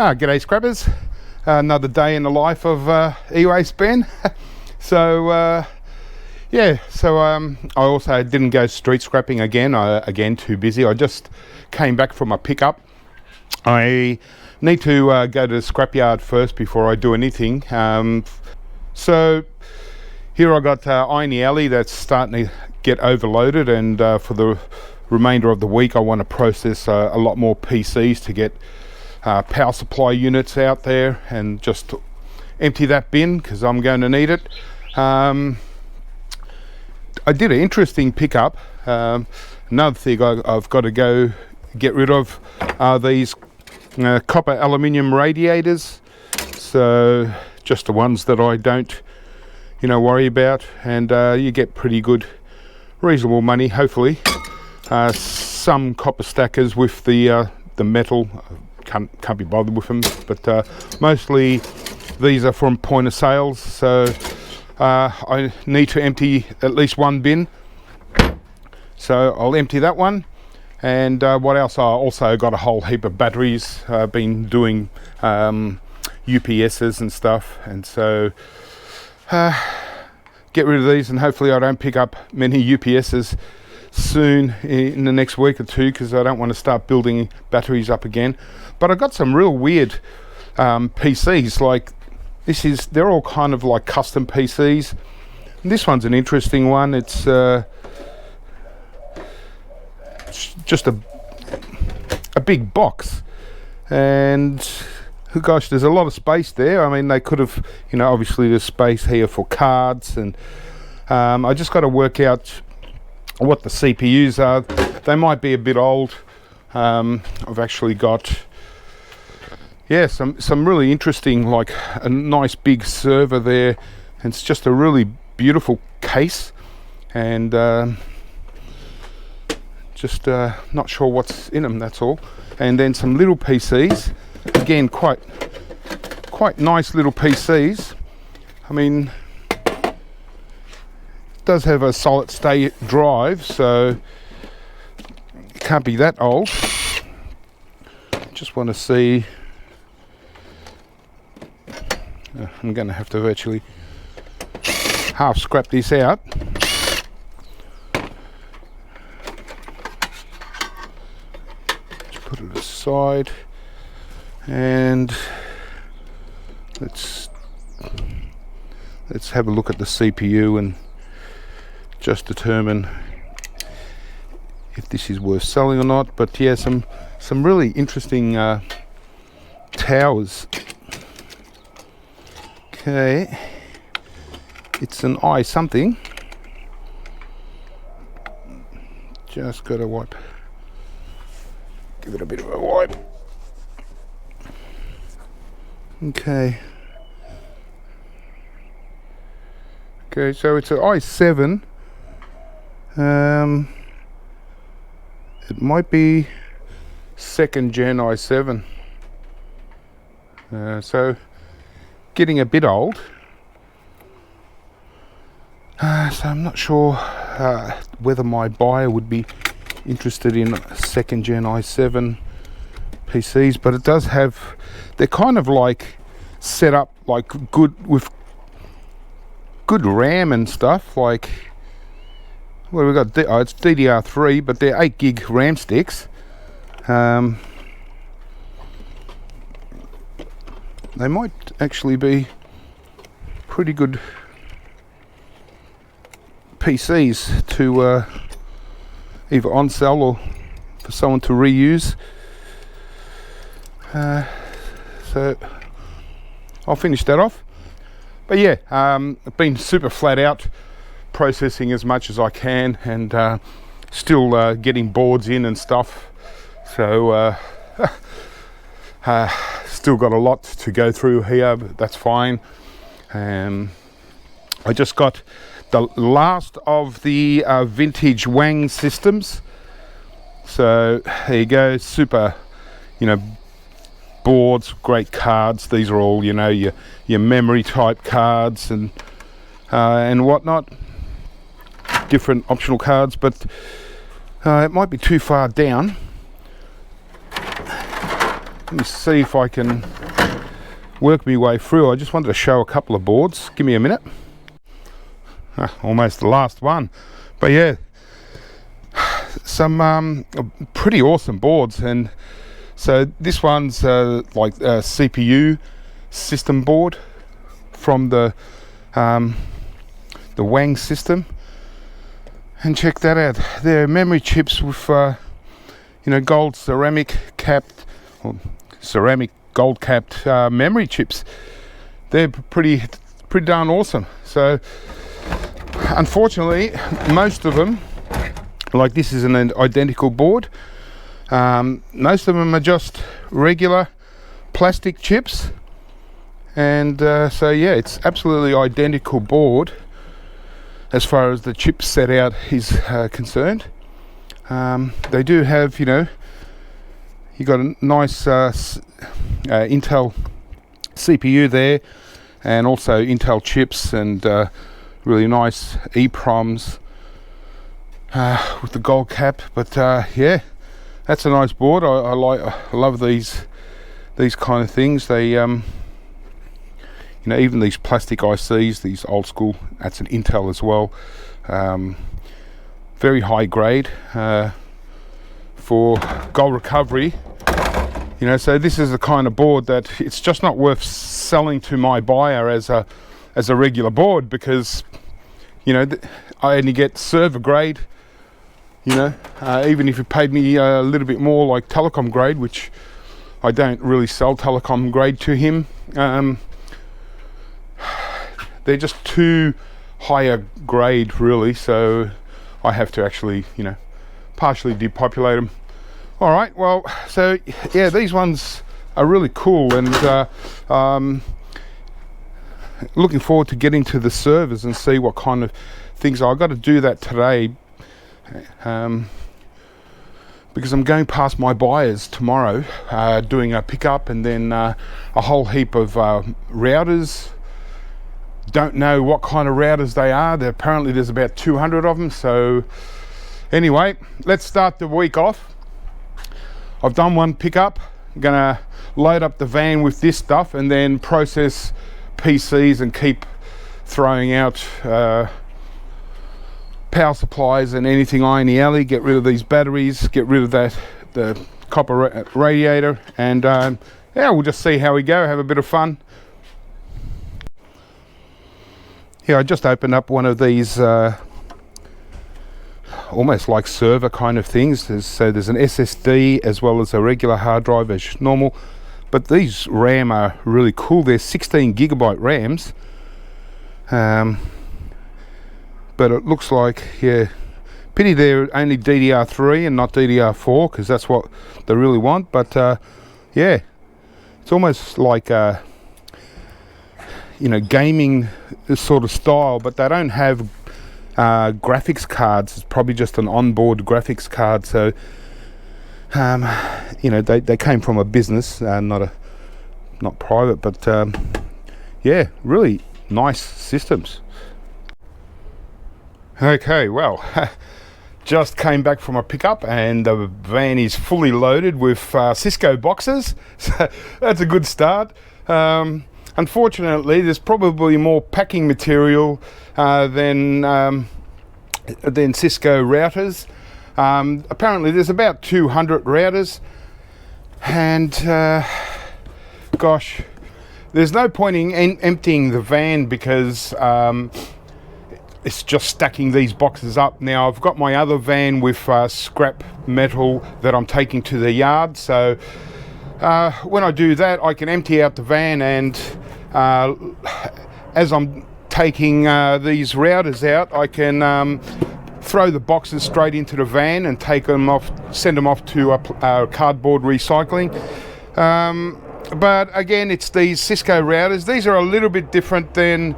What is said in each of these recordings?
G'day scrappers, another day in the life of eWaste Ben. I also didn't go street scrapping again. Again, too busy. I just came back from a pickup. I need to go to the scrapyard first before I do anything. So here I got Irony Alley that's starting to get overloaded, and for the remainder of the week I want to process a lot more PCs to get power supply units out there and just empty that bin because I'm going to need it. I did an interesting pickup. Another thing I've got to go get rid of are these copper aluminium radiators, so just the ones that I don't worry about, and you get pretty good reasonable money hopefully. Some copper stackers with the metal, can't be bothered with them, but mostly these are from point of sales, so I need to empty at least one bin, so I'll empty that one. And what else? I also got a whole heap of batteries. I've been doing UPSs and stuff, and so get rid of these, and hopefully I don't pick up many UPSs soon in the next week or two, because I don't want to start building batteries up again. But I got some real weird PCs. Like they're all kind of like custom PCs. And this one's an interesting one. It's just a big box, and gosh, there's a lot of space there. I mean, they could have, obviously there's space here for cards, and I just got to work out what the CPUs are. They might be a bit old. I've actually got some really interesting, like a nice big server there, and it's just a really beautiful case, and just not sure what's in them, that's all. And then some little PCs, again quite nice little PCs. I mean, it does have a solid state drive, so it can't be that old. Just want to see. I'm going to have to virtually half scrap this out. Put it aside, and let's have a look at the CPU and just determine if this is worth selling or not. But yeah, some really interesting towers. Okay, it's an i something. Just got to wipe. Give it a bit of a wipe. Okay, so it's an i7. It might be second gen i7. So getting a bit old. So I'm not sure whether my buyer would be interested in second gen i7 PCs, but it does have, they're kind of like set up like with good RAM and stuff. Like, well, we've got it's DDR3, but they're 8 gig RAM sticks. They might actually be pretty good PCs to either on sell or for someone to reuse. So I'll finish that off. But yeah, I've been super flat out processing as much as I can, and still getting boards in and stuff. So still got a lot to go through here, but that's fine. I just got the last of the vintage Wang systems. So there you go, super, boards, great cards. These are all, your memory type cards and whatnot. Different optional cards, but it might be too far down. let me see if I can work my way through. I just wanted to show a couple of boards. Give me a minute. Almost the last one, but yeah, some pretty awesome boards. And so this one's like a CPU system board from the Wang system, and check that out. They're memory chips with gold ceramic capped, or ceramic gold capped memory chips. They're pretty darn awesome. So unfortunately, most of them, like this is an identical board, most of them are just regular plastic chips. And so yeah, it's absolutely identical board as far as the chip set out is concerned. They do have, you got a nice Intel CPU there, and also Intel chips, and really nice EPROMs with the gold cap. But yeah, that's a nice board. I love these kind of things. They even these plastic ICs, these old school, that's an Intel as well. Very high grade for gold recovery. So this is the kind of board that it's just not worth selling to my buyer as a regular board, because I only get server grade. Even if you paid me a little bit more, like telecom grade, which I don't really sell telecom grade to him. They're just too higher grade, really, so I have to actually, partially depopulate them. All right, well, so yeah, these ones are really cool, and looking forward to getting to the servers and see what kind of things. I've got to do that today, because I'm going past my buyers tomorrow, doing a pickup, and then a whole heap of routers. Don't know what kind of routers they are. Apparently there's about 200 of them. So anyway, let's start the week off. I've done one pickup. I'm gonna load up the van with this stuff and then process PCs and keep throwing out power supplies and anything iron alley. Get rid of these batteries, get rid of the copper radiator, and yeah, we'll just see how we go, have a bit of fun. Yeah, I just opened up one of these almost like server kind of things. There's an SSD as well as a regular hard drive as normal, but these RAM are really cool. They're 16 gigabyte RAMs, but it looks like, yeah, pity they're only DDR3 and not DDR4, because that's what they really want. But yeah, it's almost like gaming sort of style, but they don't have graphics cards. It's probably just an onboard graphics card. So they came from a business, not private, but yeah, really nice systems. Okay, well, just came back from a pickup, and the van is fully loaded with Cisco boxes, so that's a good start. Unfortunately, there's probably more packing material than Cisco routers. Apparently there's about 200 routers, and gosh, there's no point in emptying the van, because it's just stacking these boxes up. Now I've got my other van with scrap metal that I'm taking to the yard, so when I do that, I can empty out the van, and as I'm taking these routers out, I can throw the boxes straight into the van and take them off, send them off to cardboard recycling. But again, it's these Cisco routers. These are a little bit different than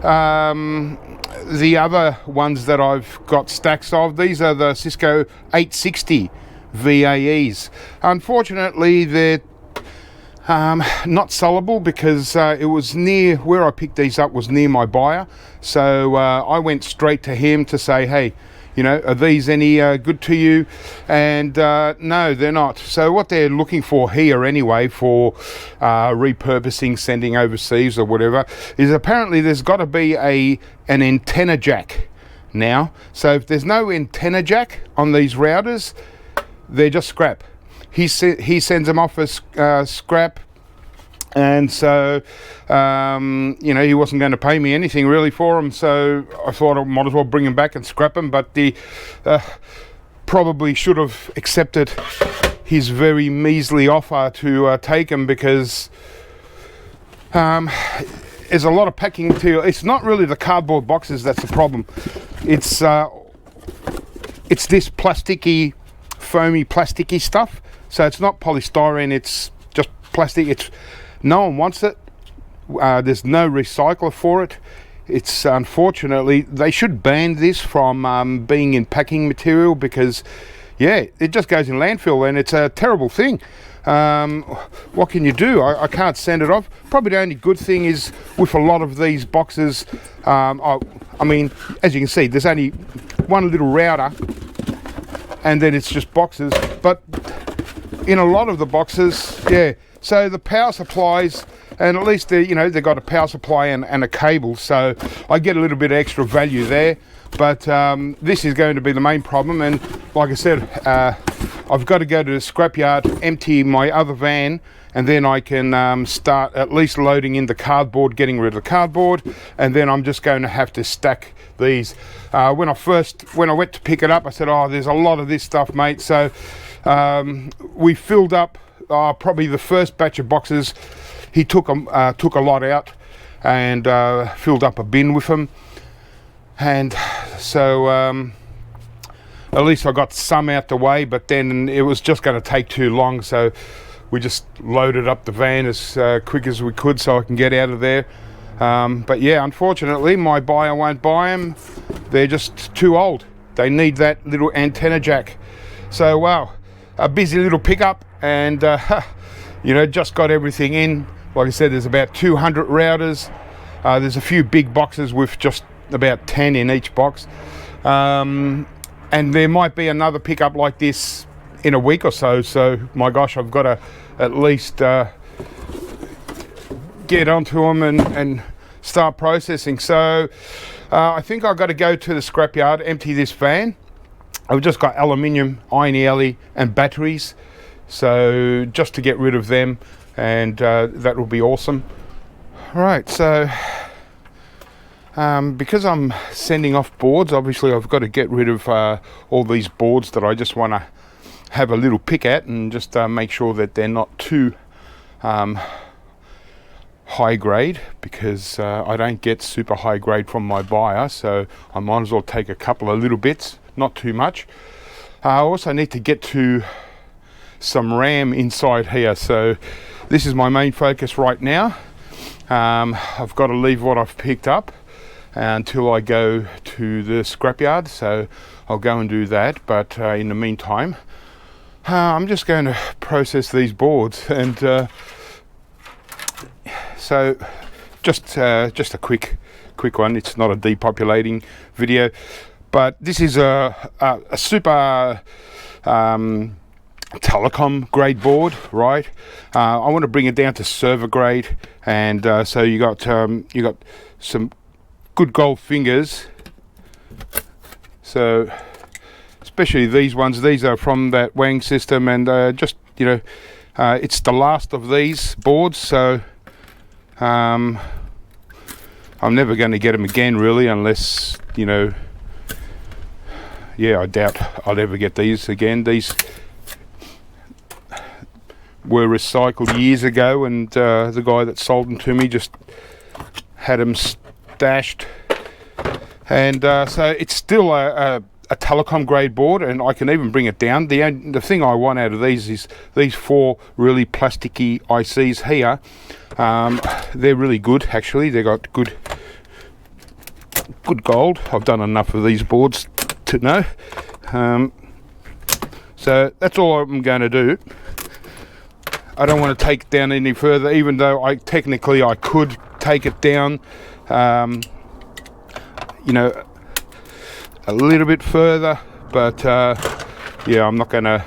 the other ones that I've got stacks of. These are the Cisco 860 VAEs. Unfortunately, they're not sellable, because it was near where I picked these up, was near my buyer. So I went straight to him to say, hey, you know, are these any good to you? And no, they're not. So what they're looking for here anyway, for repurposing, sending overseas or whatever, is apparently there's got to be an antenna jack now. So if there's no antenna jack on these routers, they're just scrap. He sends them off as scrap. And so, you know, he wasn't going to pay me anything really for them, so I thought I might as well bring them back and scrap them. But the probably should have accepted his very measly offer to take them, because there's a lot of packing material. It's not really the cardboard boxes that's the problem. It's this plasticky, foamy, plasticky stuff. So it's not polystyrene. It's just plastic. No one wants it. There's no recycler for it. It's unfortunately, they should ban this from being in packing material, because yeah, it just goes in landfill and it's a terrible thing. What can you do? I can't send it off. Probably the only good thing is with a lot of these boxes, I mean, as you can see, there's only one little router and then it's just boxes. But in a lot of the boxes, yeah, so the power supplies, and at least they, you know, they've got a power supply and a cable, so I get a little bit of extra value there. But this is going to be the main problem, and like I said, I've got to go to the scrapyard, empty my other van, and then I can start at least loading in the cardboard, getting rid of the cardboard, and then I'm just going to have to stack these. When I went to pick it up, I said, oh, there's a lot of this stuff, mate. So we filled up probably the first batch of boxes. He took a lot out and filled up a bin with them, and so at least I got some out the way. But then it was just going to take too long, so we just loaded up the van as quick as we could so I can get out of there. But yeah, unfortunately my buyer won't buy them. They're just too old. They need that little antenna jack. So wow, a busy little pickup, and you know, just got everything in. Like I said, there's about 200 routers. There's a few big boxes with just about 10 in each box, and there might be another pickup like this in a week or so. So my gosh, I've got to at least get onto them and start processing. So I think I've got to go to the scrapyard, empty this van. I've just got aluminium, iron and batteries, so just to get rid of them, and that will be awesome. Right, so because I'm sending off boards, obviously I've got to get rid of all these boards that I just want to have a little pick at, and just make sure that they're not too high grade, because I don't get super high grade from my buyer, so I might as well take a couple of little bits, not too much. I also need to get to some RAM inside here, so this is my main focus right now. I've got to leave what I've picked up until I go to the scrapyard, so I'll go and do that. But in the meantime, I'm just going to process these boards, and so just a quick one. It's not a depopulating video, but this is a super telecom grade board, right? I want to bring it down to server grade, and so you got some good gold fingers. So especially these ones, these are from that Wang system, and just, you know, it's the last of these boards, so I'm never going to get them again really, unless, you know, yeah, I doubt I'll ever get these again. These were recycled years ago, and the guy that sold them to me just had them stashed, and so it's still a telecom grade board, and I can even bring it down. The thing I want out of these is these 4 really plasticky ICs here. They're really good, actually. They got good gold. I've done enough of these boards to know. So that's all I'm going to do. I don't want to take it down any further, even though I could take it down, you know, a little bit further, but yeah, I'm not gonna,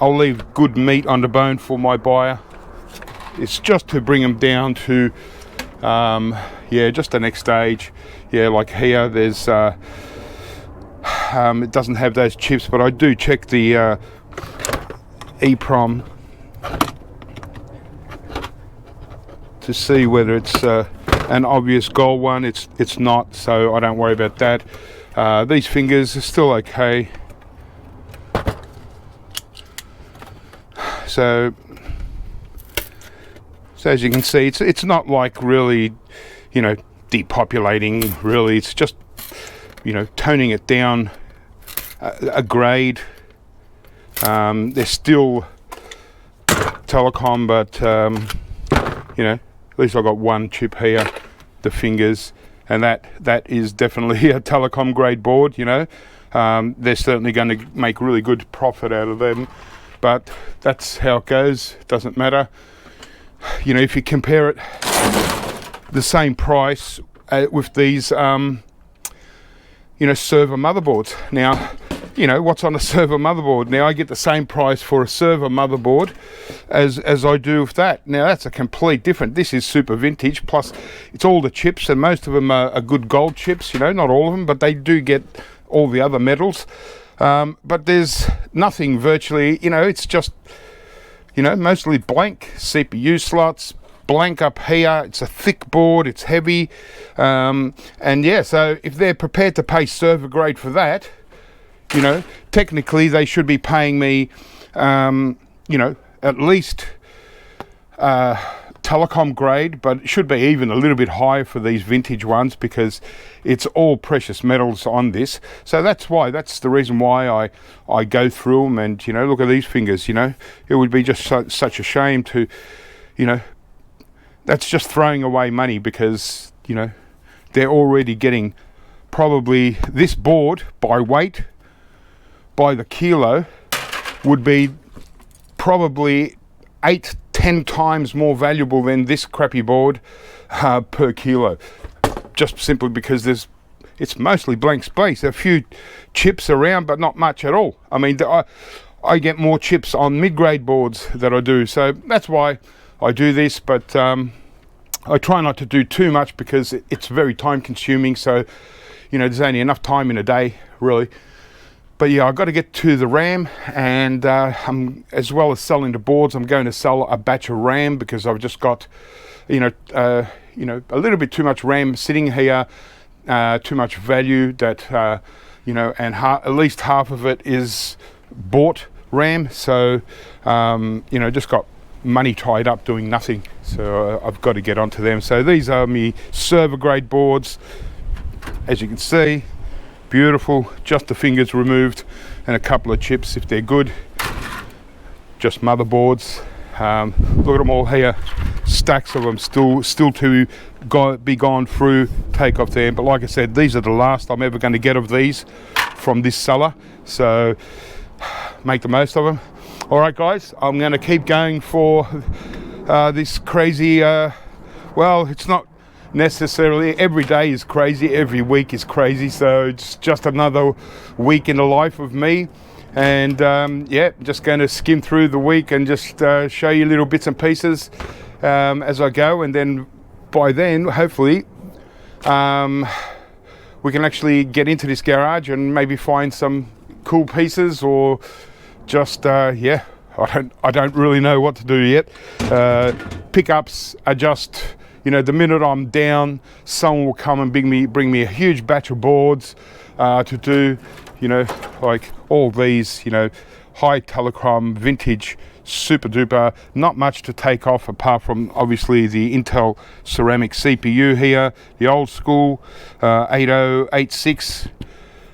I'll leave good meat on the bone for my buyer. It's just to bring them down to yeah, just the next stage. Yeah, like here there's it doesn't have those chips, but I do check the EPROM to see whether it's an obvious gold one. It's not, so I don't worry about that. These fingers are still okay. So as you can see, it's not like really, you know, depopulating. Really, it's just, you know, toning it down a grade. They're still telecom, but you know, at least I've got one chip here, the fingers, and that is definitely a telecom grade board. You know, they're certainly going to make really good profit out of them, but that's how it goes. It doesn't matter. You know, if you compare it, the same price with these, you know, server motherboards. Now, you know, what's on a server motherboard? Now I get the same price for a server motherboard as I do with that. Now that's a complete different. This is super vintage, plus it's all the chips, and most of them are good gold chips, you know, not all of them, but they do get all the other metals. But there's nothing virtually, you know, it's just, you know, mostly blank CPU slots, blank up here. It's a thick board, it's heavy, and yeah, so if they're prepared to pay server grade for that, you know, technically they should be paying me, you know, at least telecom grade, but it should be even a little bit higher for these vintage ones, because it's all precious metals on this. So that's the reason why I go through them. And, you know, look at these fingers. You know, it would be just such a shame to, you know, that's just throwing away money, because, you know, they're already getting probably this board by weight, by the kilo, would be probably 8-10 times more valuable than this crappy board per kilo, just simply because it's mostly blank space. A few chips around, but not much at all. I mean, I get more chips on mid-grade boards than I do, so that's why I do this. But I try not to do too much, because it's very time consuming. So, you know, there's only enough time in a day, really. But yeah, I've got to get to the RAM, and I'm, as well as selling the boards, I'm going to sell a batch of RAM, because I've just got, you know, a little bit too much RAM sitting here, too much value that, you know, and at least half of it is bought RAM. So, you know, just got money tied up doing nothing. So I've got to get onto them. So these are my server grade boards, as you can see. Beautiful, just the fingers removed and a couple of chips if they're good. Just motherboards. Look at them all here, stacks of them still to be gone through, take off there. But like I said, these are the last I'm ever going to get of these from this seller, so make the most of them. All right guys, I'm going to keep going for this crazy, well, it's not necessarily every day is crazy, every week is crazy, so it's just another week in the life of me. And yeah, just going to skim through the week and just show you little bits and pieces as I go, and then by then hopefully we can actually get into this garage and maybe find some cool pieces, or just yeah, I don't really know what to do yet. Pickups are just, you know, the minute I'm down, someone will come and bring me a huge batch of boards to do, you know, like all these, you know, high telecom, vintage, super duper, not much to take off apart from obviously the Intel ceramic CPU here, the old school 8086.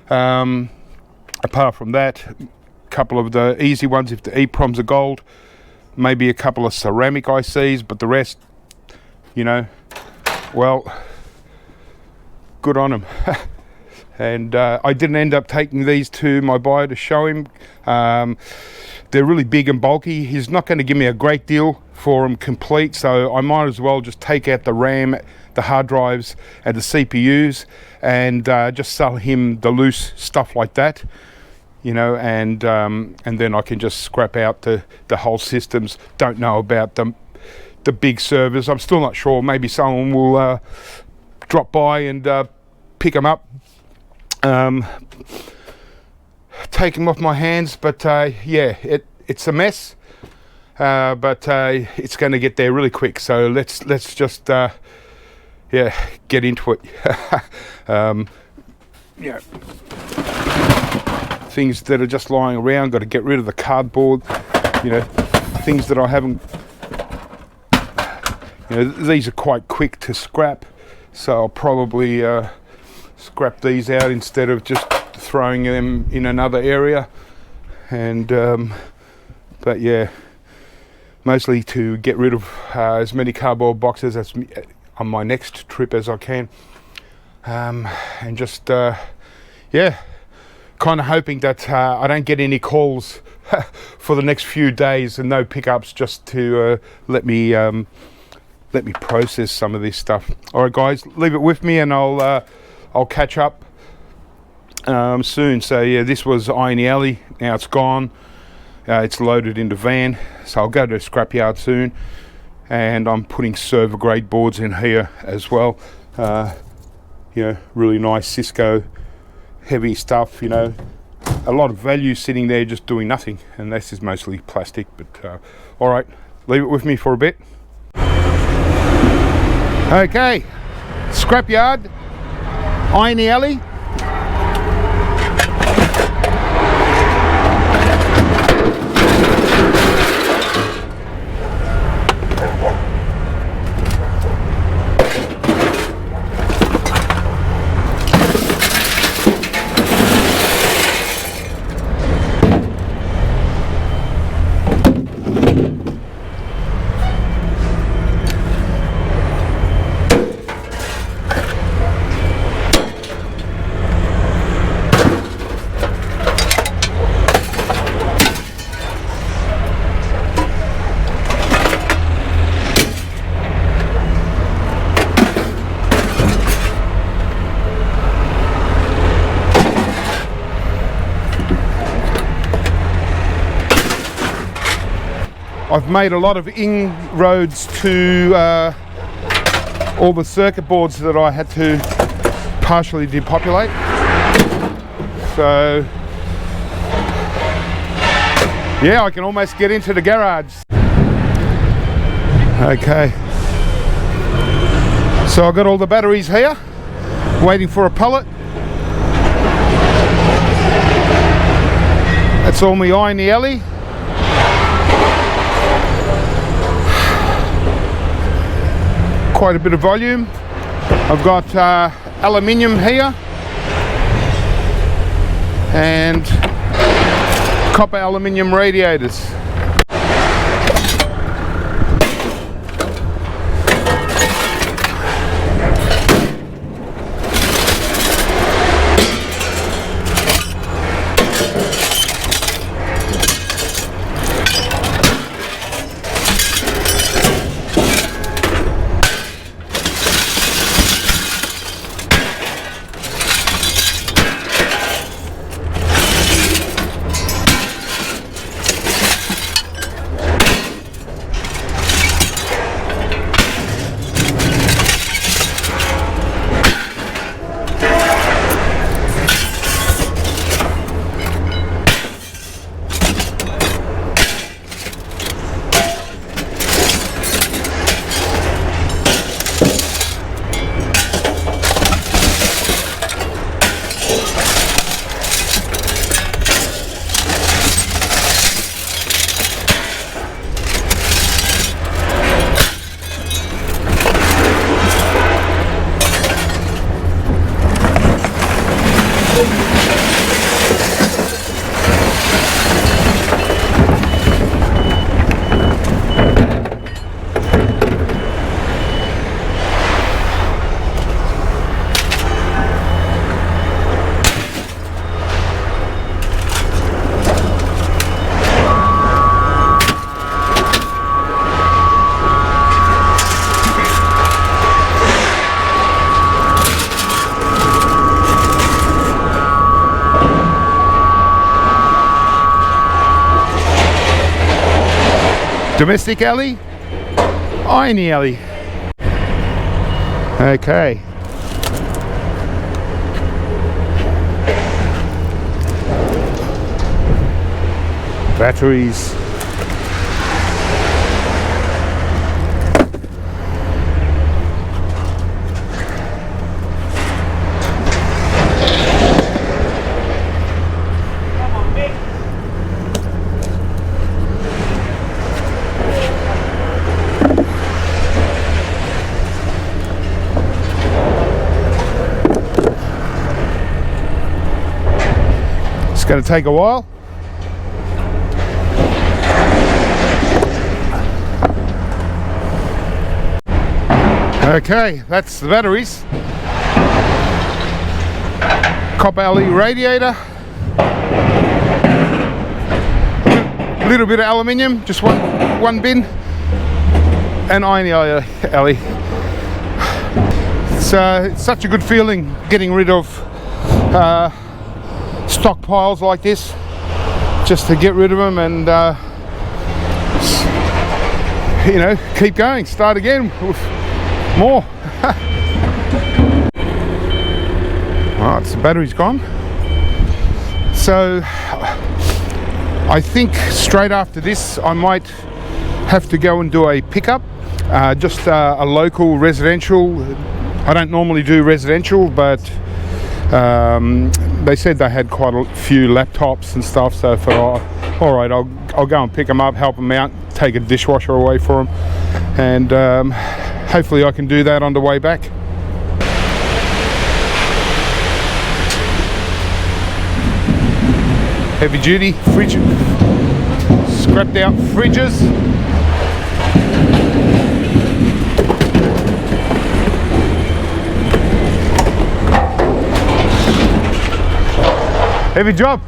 Apart from that, a couple of the easy ones if the EPROMs are gold, maybe a couple of ceramic ICs, but the rest, you know, well, good on them. And I didn't end up taking these to my buyer to show him. they're really big and bulky. He's not going to give me a great deal for them complete, so I might as well just take out the RAM, the hard drives and the CPUs, and just sell him the loose stuff like that, you know, and then I can just scrap out the whole systems. Don't know about the big servers. I'm still not sure. Maybe someone will drop by and pick them up, take them off my hands. But yeah, it's a mess, but it's going to get there really quick. So let's just yeah, get into it. Yeah, things that are just lying around, got to get rid of the cardboard, you know, things that I haven't, you know, these are quite quick to scrap, so I'll probably scrap these out instead of just throwing them in another area. And but yeah, mostly to get rid of as many cardboard boxes as on my next trip as I can, and just yeah, kind of hoping that I don't get any calls for the next few days and no pickups, just to let me process some of this stuff. All right, guys, leave it with me, and I'll catch up soon. So yeah, this was Iron Alley. Now it's gone. It's loaded into van, so I'll go to scrapyard soon, and I'm putting server grade boards in here as well. You know, really nice Cisco heavy stuff, you know, a lot of value sitting there just doing nothing, and this is mostly plastic. But all right, leave it with me for a bit. Okay, scrapyard, Iron Alley. I've made a lot of inroads to all the circuit boards that I had to partially depopulate. So yeah, I can almost get into the garage. Okay, so I've got all the batteries here, waiting for a pallet. That's all my Iron Alley. Quite a bit of volume. I've got aluminium here and copper aluminium radiators. Domestic alley, irony alley. Okay. Batteries. It's going to take a while. Okay, that's the batteries. Copper alley radiator. A little bit of aluminium, just one bin. And iron alley. It's such a good feeling getting rid of stockpiles like this, just to get rid of them and you know, keep going, start again with more. Alright, so the battery's gone. So I think straight after this I might have to go and do a pickup, just a local residential. I don't normally do residential, but they said they had quite a few laptops and stuff, so I thought, all right, I'll go and pick them up, help them out, take a dishwasher away for them, and hopefully I can do that on the way back. Heavy duty fridge, scrapped out fridges. Heavy job.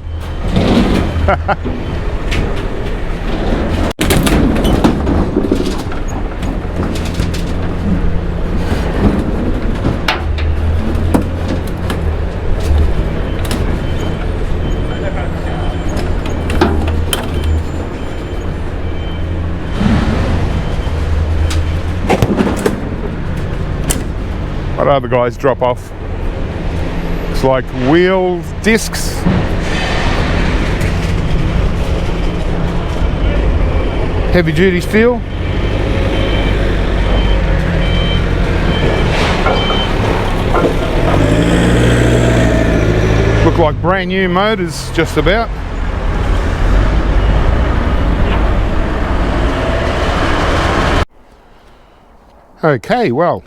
What other guys drop off? It's like wheel discs. Heavy duty steel. Look like brand new motors just about. Okay, well,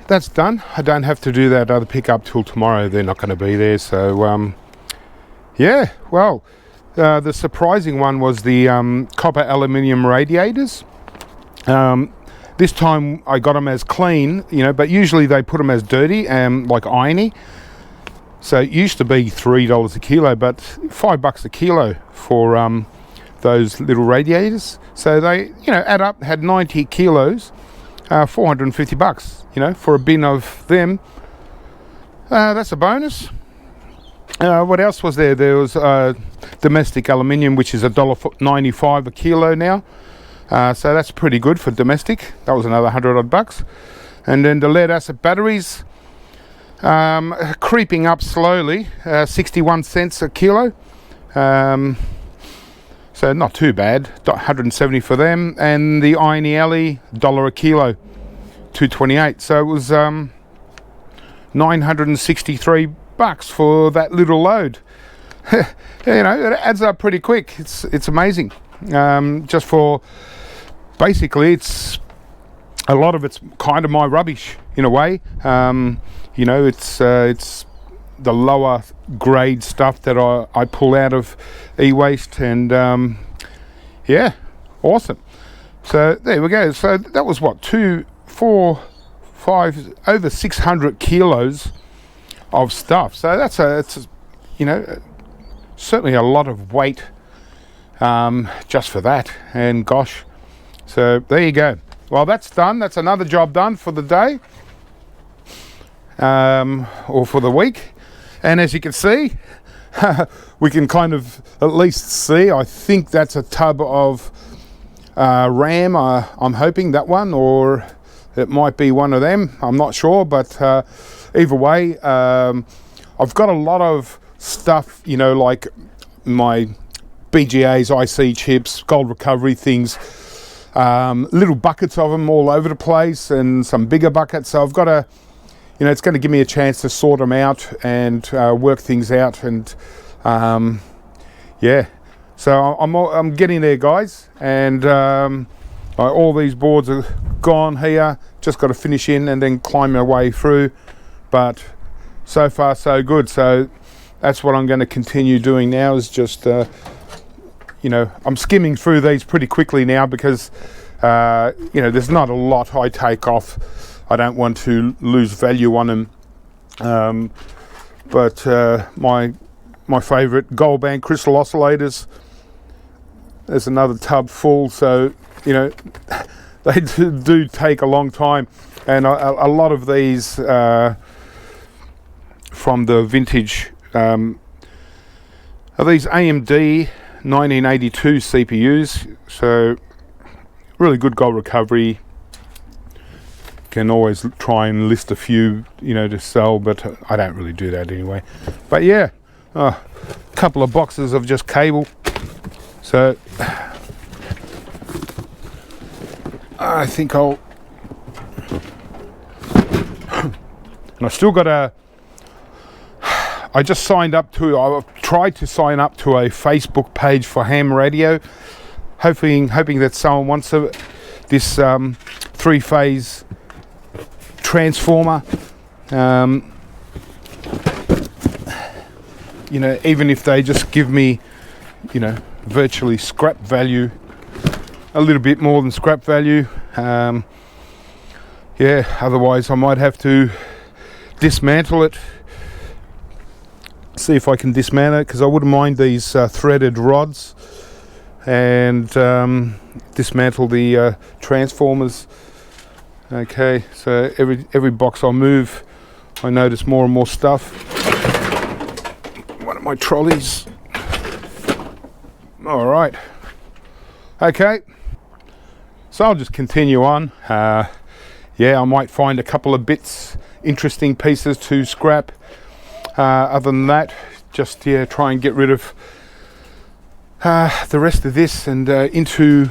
that's done. I don't have to do that other pickup till tomorrow. They're not going to be there, so yeah, well, the surprising one was the copper aluminium radiators. This time I got them as clean, you know, but usually they put them as dirty, like irony. So it used to be $3 a kilo, but $5 a kilo for those little radiators. So they, you know, add up, had 90 kilos, $450, you know, for a bin of them. That's a bonus. What else was there? There was domestic aluminium, which is $1.95 a kilo now. So that's pretty good for domestic. That was another 100 odd bucks. And then the lead acid batteries, creeping up slowly, 61 cents a kilo. So not too bad, 170 for them. And the irony alley, $1 a kilo, 228. So it was 963 bucks for that little load. You know, it adds up pretty quick. It's amazing. Just for basically, it's a lot of it's kind of my rubbish in a way. You know, it's the lower grade stuff that I pull out of eWaste, and yeah, awesome. So there we go. So that was what, 2, 4, 5, over 600 kilos of stuff. So it's you know, certainly a lot of weight just for that. And gosh, so there you go. Well, that's done. That's another job done for the day, or for the week. And as you can see, we can kind of at least see. I think that's a tub of ram, I'm hoping that one, or it might be one of them, I'm not sure, but either way, I've got a lot of stuff, you know, like my BGAs, IC chips, gold recovery things, little buckets of them all over the place, and some bigger buckets. So I've got to, you know, it's going to give me a chance to sort them out and work things out, and yeah. So I'm getting there, guys, and all these boards are gone here. Just got to finish in and then climb my way through. But so far so good. So that's what I'm going to continue doing now, is just you know, I'm skimming through these pretty quickly now because you know, there's not a lot I take off. I don't want to lose value on them. But my favorite gold band crystal oscillators, there's another tub full. So, you know, they do take a long time, and a lot of these from the vintage are these AMD 1982 CPUs, so really good gold recovery. Can always try and list a few, you know, to sell, but I don't really do that anyway. But yeah, a couple of boxes of just cable. So I think I'll, and I still got I just signed up to, I've tried to sign up to a Facebook page for ham radio, hoping that someone wants this 3-phase transformer. You know, even if they just give me, you know, virtually scrap value, a little bit more than scrap value. Yeah, otherwise I might have to dismantle it. See if I can dismantle it, because I wouldn't mind these threaded rods, and dismantle the transformers. Okay, so every box I move, I notice more and more stuff. One of my trolleys. All right. Okay. So I'll just continue on. Yeah, I might find a couple of bits, interesting pieces to scrap. Other than that, just yeah, try and get rid of the rest of this and into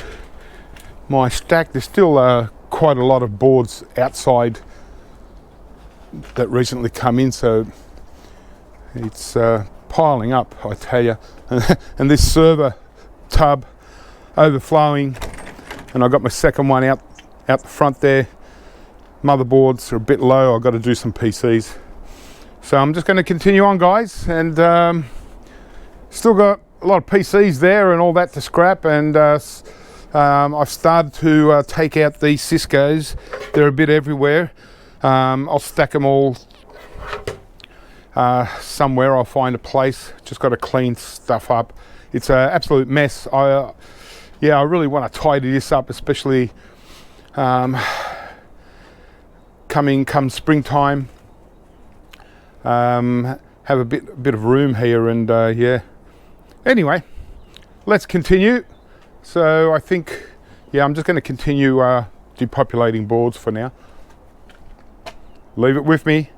my stack. There's still quite a lot of boards outside that recently come in, so it's piling up, I tell you. And this server tub overflowing, and I got my second one out the front there. Motherboards are a bit low. I've got to do some PCs. So I'm just going to continue on, guys, and still got a lot of PCs there and all that to scrap, and I've started to take out these Ciscos. They're a bit everywhere. I'll stack them all somewhere. I'll find a place. Just got to clean stuff up. It's an absolute mess. Yeah, I really want to tidy this up, especially come springtime. Have a bit of room here, and yeah. Anyway, let's continue. So I think, yeah, I'm just going to continue depopulating boards for now. Leave it with me.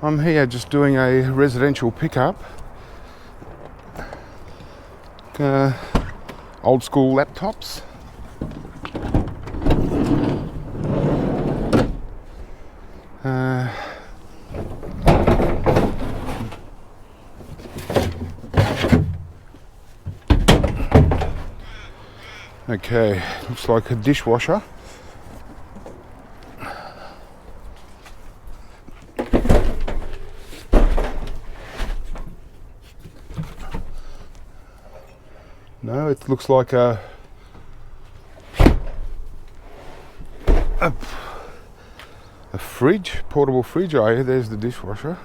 I'm here just doing a residential pickup. Old school laptops. Okay, looks like a dishwasher. No, it looks like a fridge, portable fridge. Oh yeah, there's the dishwasher.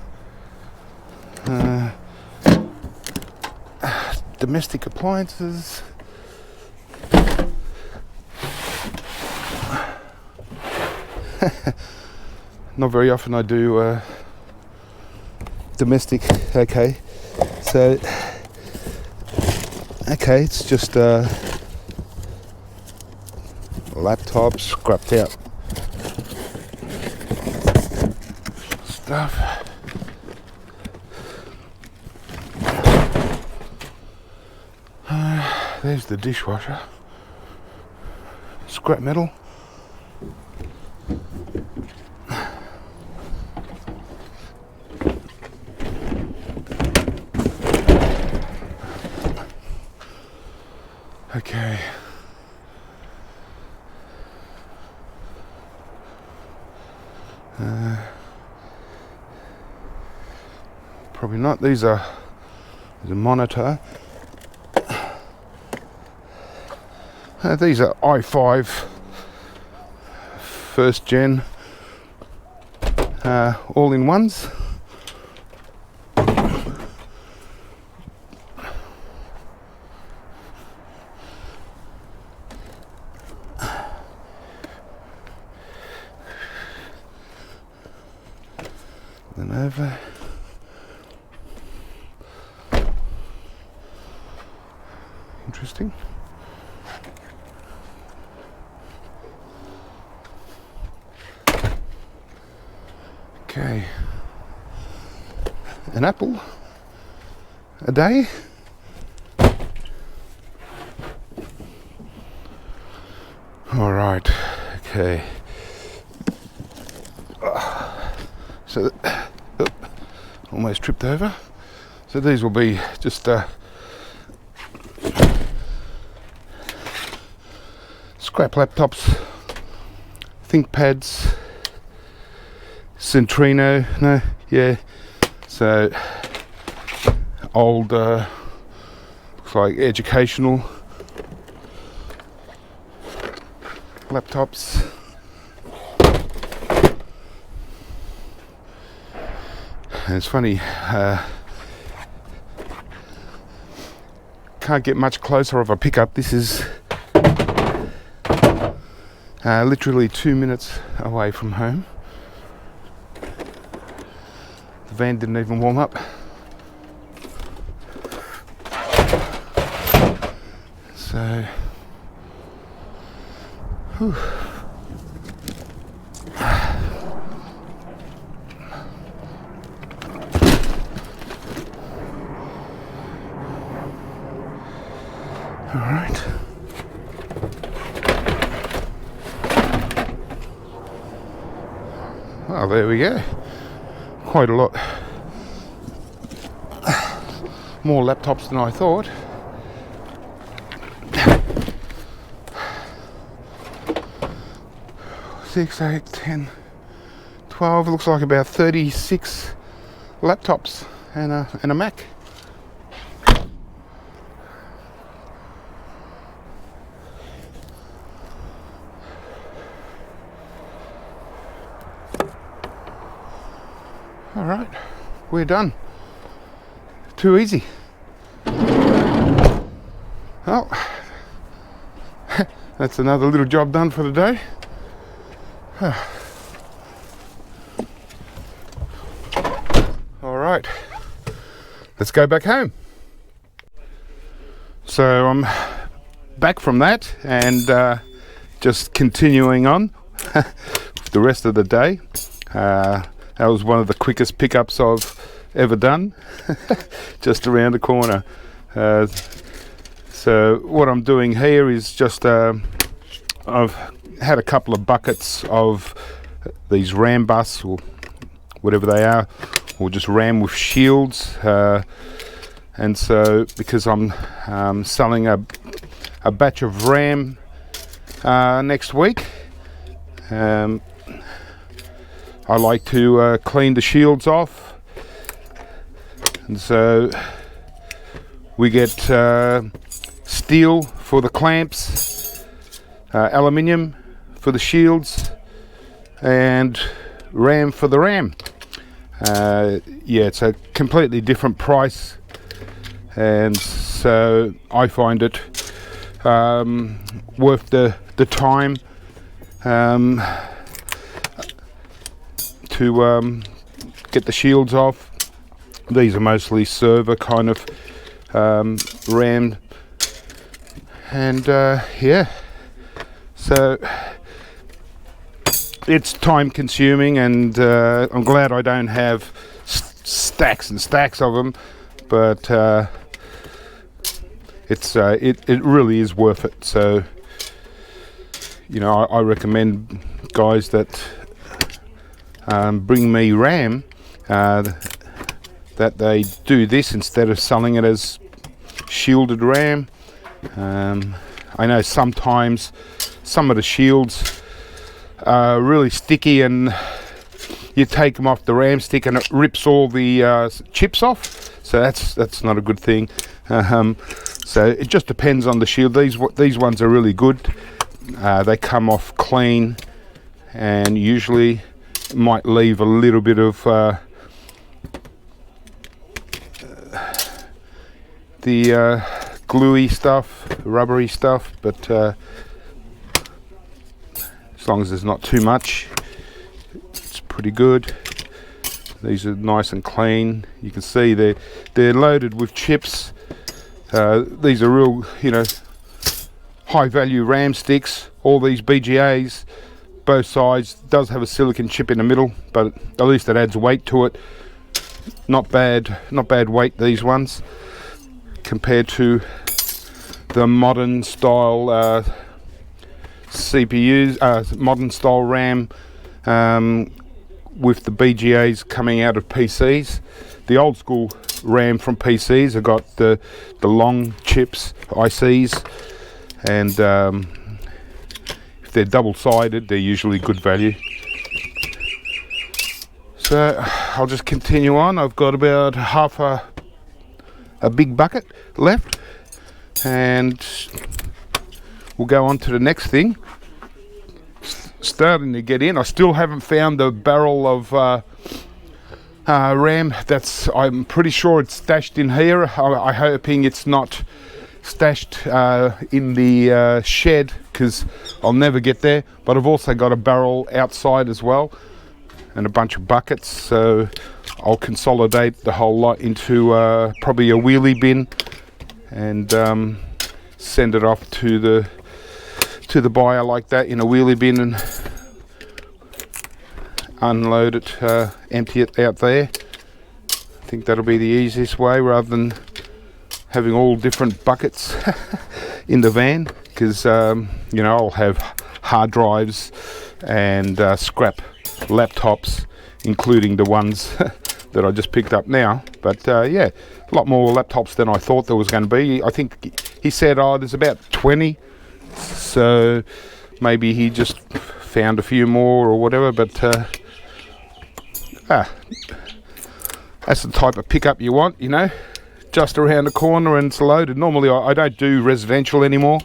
Domestic appliances. Not very often I do domestic. Okay, so okay, it's just laptop scrapped out stuff. There's the dishwasher. Scrap metal. Okay. Probably not. These are the monitor. These are i5 first gen all-in-ones. Then over. Interesting. Okay, an apple a day. All right, okay. So, almost tripped over. So these will be just scrap laptops, ThinkPads, Centrino, no, yeah. So old, looks like educational laptops. And it's funny, can't get much closer of a pickup. This is literally 2 minutes away from home. The van didn't even warm up. So, whew. All right. Oh, there we go. Quite a lot more laptops than I thought. Six, 8, 10, 12. Looks like about 36 laptops and a Mac. All right, we're done. Too easy. Well, that's another little job done for the day. All right, let's go back home. So I'm back from that and just continuing on the rest of the day. That was one of the quickest pickups I've ever done, just around the corner. So what I'm doing here is just, I've had a couple of buckets of these ram bus or whatever they are, or just ram with shields. And so because I'm selling a batch of ram next week, I like to clean the shields off, and so we get steel for the clamps, aluminium for the shields, and ram for the ram. Yeah, it's a completely different price, and so I find it worth the time to get the shields off These are mostly server kind of RAM, and yeah, so it's time consuming, and I'm glad I don't have stacks and stacks of them, but it really is worth it. So I recommend guys that bring me RAM that they do this instead of selling it as shielded RAM. I know sometimes some of the shields are really sticky, and you take them off the RAM stick and it rips all the chips off, so that's not a good thing. So it just depends on the shield. These ones are really good. They come off clean, and usually might leave a little bit of the gluey stuff, rubbery stuff, but as long as there's not too much, it's pretty good. These are nice and clean. You can see they're loaded with chips. These are real, high value RAM sticks. All these BGAs, both sides, does have a silicon chip in the middle, but at least it adds weight to it. Not bad weight, these ones, compared to the modern style CPUs, modern style RAM with the BGAs coming out of PCs. The old school RAM from PCs have got the long chips, ICs, and if they're double-sided, they're usually good value. So I'll just continue on. I've got about half a big bucket left, and we'll go on to the next thing. Starting to get in. I still haven't found the barrel of RAM. I'm pretty sure it's stashed in here. I'm hoping it's not stashed in the shed, because I'll never get there. But I've also got a barrel outside as well, and a bunch of buckets, so I'll consolidate the whole lot into probably a wheelie bin, and send it off to the buyer like that in a wheelie bin, and unload it, empty it out there. I think that'll be the easiest way, rather than having all different buckets in the van, because I'll have hard drives and scrap laptops, including the ones that I just picked up now. But yeah, a lot more laptops than I thought there was going to be. I think he said there's about 20, so maybe he just found a few more or whatever, but that's the type of pickup you want, just around the corner and it's loaded. Normally I don't do residential anymore,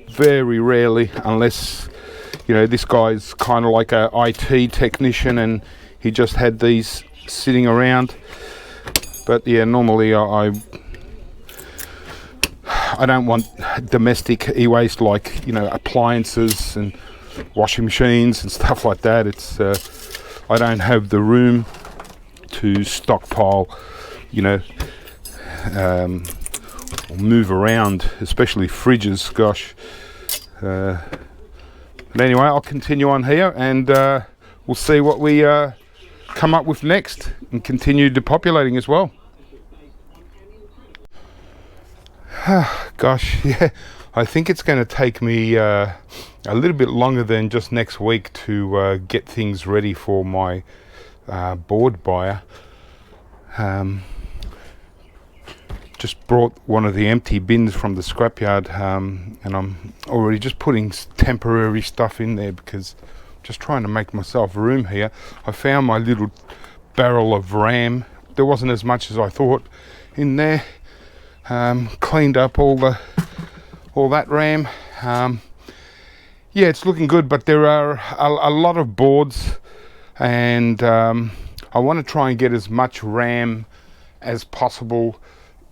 very rarely, unless this guy's kind of like a IT technician and he just had these sitting around. But yeah, normally I don't want domestic e-waste, like appliances and washing machines and stuff like that. It's I don't have the room to stockpile, or move around, especially fridges. Gosh. But anyway, I'll continue on here, and we'll see what we come up with next, and continue depopulating as well. Gosh, yeah, I think it's going to take me a little bit longer than just next week to get things ready for my board buyer. Just brought one of the empty bins from the scrapyard, and I'm already just putting temporary stuff in there, because I'm just trying to make myself room here. I found my little barrel of RAM. There wasn't as much as I thought in there. Cleaned up all that RAM. Yeah, it's looking good, but there are a lot of boards, and I want to try and get as much RAM as possible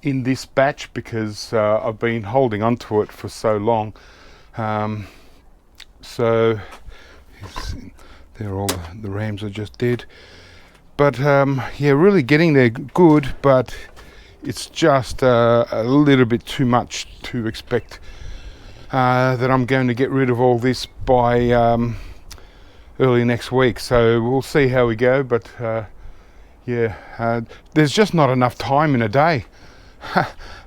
in this batch, because I've been holding on to it for so long. So there, all the RAMs I just did. But yeah, really getting there good, but it's just a little bit too much to expect that I'm going to get rid of all this by early next week. So we'll see how we go, but yeah, there's just not enough time in a day.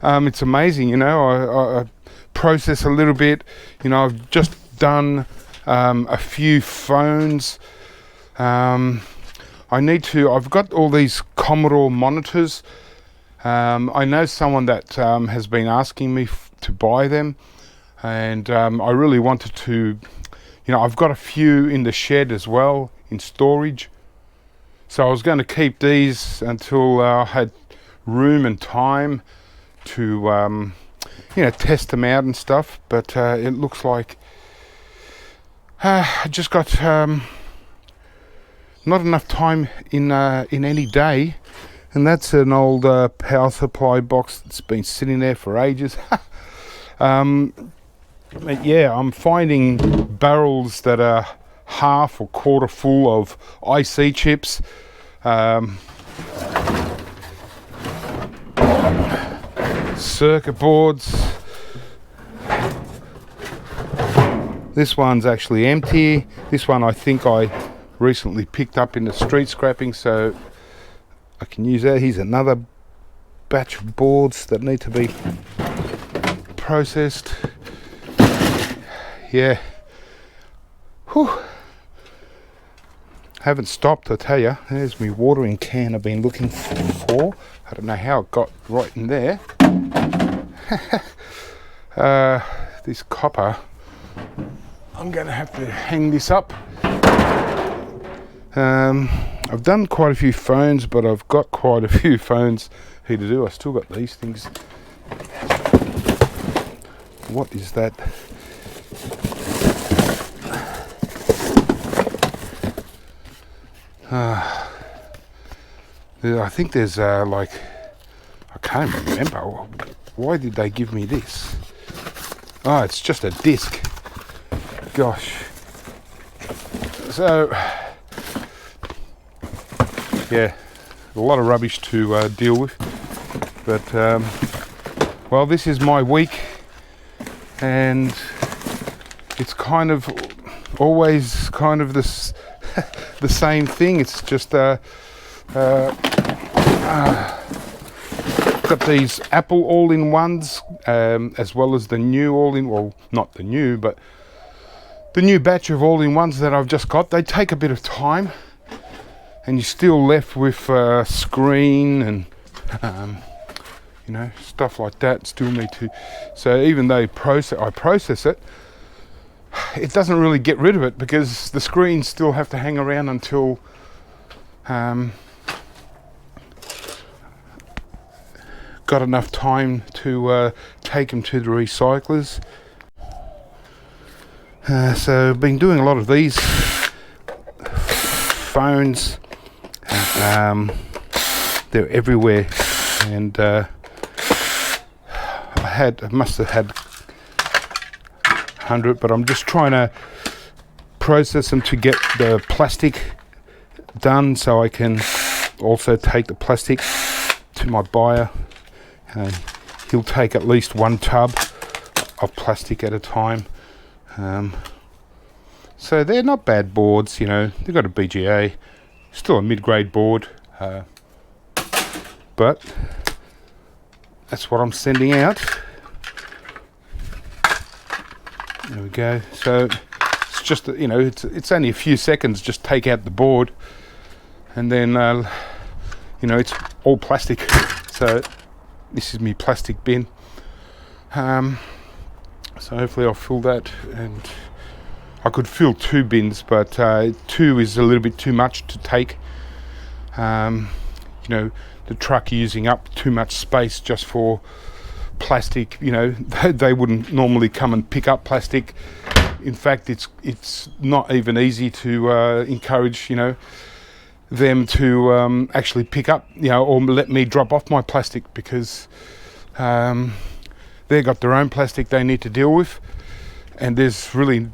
It's amazing, you know. I process a little bit, you know. I've just done a few phones. I've got all these Commodore monitors. I know someone that has been asking me to buy them, and I really wanted to, you know, I've got a few in the shed as well in storage. So I was going to keep these until I had room and time to, you know, test them out and stuff. But it looks like I just got not enough time in any day, and that's an old power supply box that's been sitting there for ages. But yeah, I'm finding barrels that are half or quarter full of IC chips. Circuit boards. This one's actually empty. This one I think I recently picked up in the street scrapping, so I can use that. Here's another batch of boards that need to be processed. Yeah. Whew. Haven't stopped, I tell you. There's my watering can I've been looking for. I don't know how it got right in there. This copper, I'm going to have to hang this up. I've done quite a few phones, but I've got quite a few phones here to do. I still got these things. What is that? I think there's like, I can't remember. Why did they give me this? Oh, it's just a disc. Gosh. So, yeah, a lot of rubbish to deal with. But, well, this is my week, and it's kind of always kind of this the same thing. It's just got these Apple all-in-ones, as well as the new well, not the new, but the new batch of all-in-ones that I've just got. They take a bit of time, and you're still left with screen and you know, stuff like that. Still need to. So even though I process it, it doesn't really get rid of it, because the screens still have to hang around until got enough time to take them to the recyclers. So I've been doing a lot of these phones. They're everywhere, and I must have had 100, but I'm just trying to process them to get the plastic done, so I can also take the plastic to my buyer. He'll take at least one tub of plastic at a time. So they're not bad boards, you know. They've got a BGA, still a mid-grade board, but that's what I'm sending out. There we go. So it's just, you know, it's only a few seconds. Just take out the board, and then you know, it's all plastic. So this is my plastic bin. So hopefully I'll fill that, and I could fill 2 bins, but 2 is a little bit too much to take. You know, the truck using up too much space just for plastic. You know, they wouldn't normally come and pick up plastic. In fact, it's not even easy to encourage, you know, them to actually pick up, you know, or let me drop off my plastic, because they've got their own plastic they need to deal with, and there's really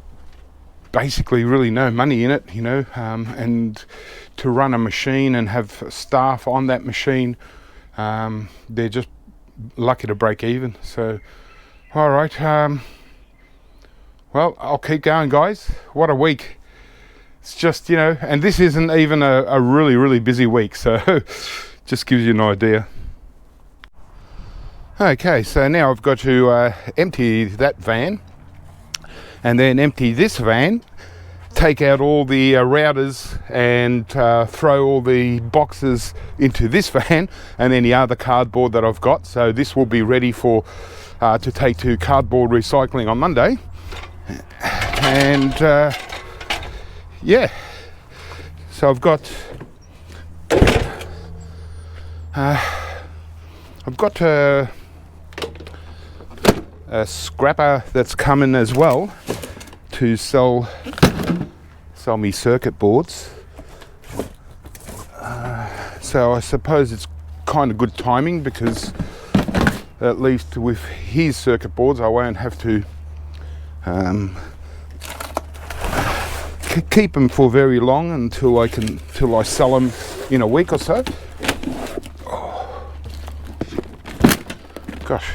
basically really no money in it, you know, and to run a machine and have staff on that machine, they're just lucky to break even. So, all right, well, I'll keep going, guys. What a week. It's just, you know, and this isn't even a really, really busy week, so just gives you an idea. Okay, so now I've got to empty that van and then empty this van, take out all the routers and throw all the boxes into this van and any other cardboard that I've got. So this will be ready for to take to cardboard recycling on Monday. And yeah, so I've got a scrapper that's coming as well to sell me circuit boards. So I suppose it's kind of good timing, because at least with his circuit boards I won't have to keep them for very long until I sell them in a week or so. Oh, gosh.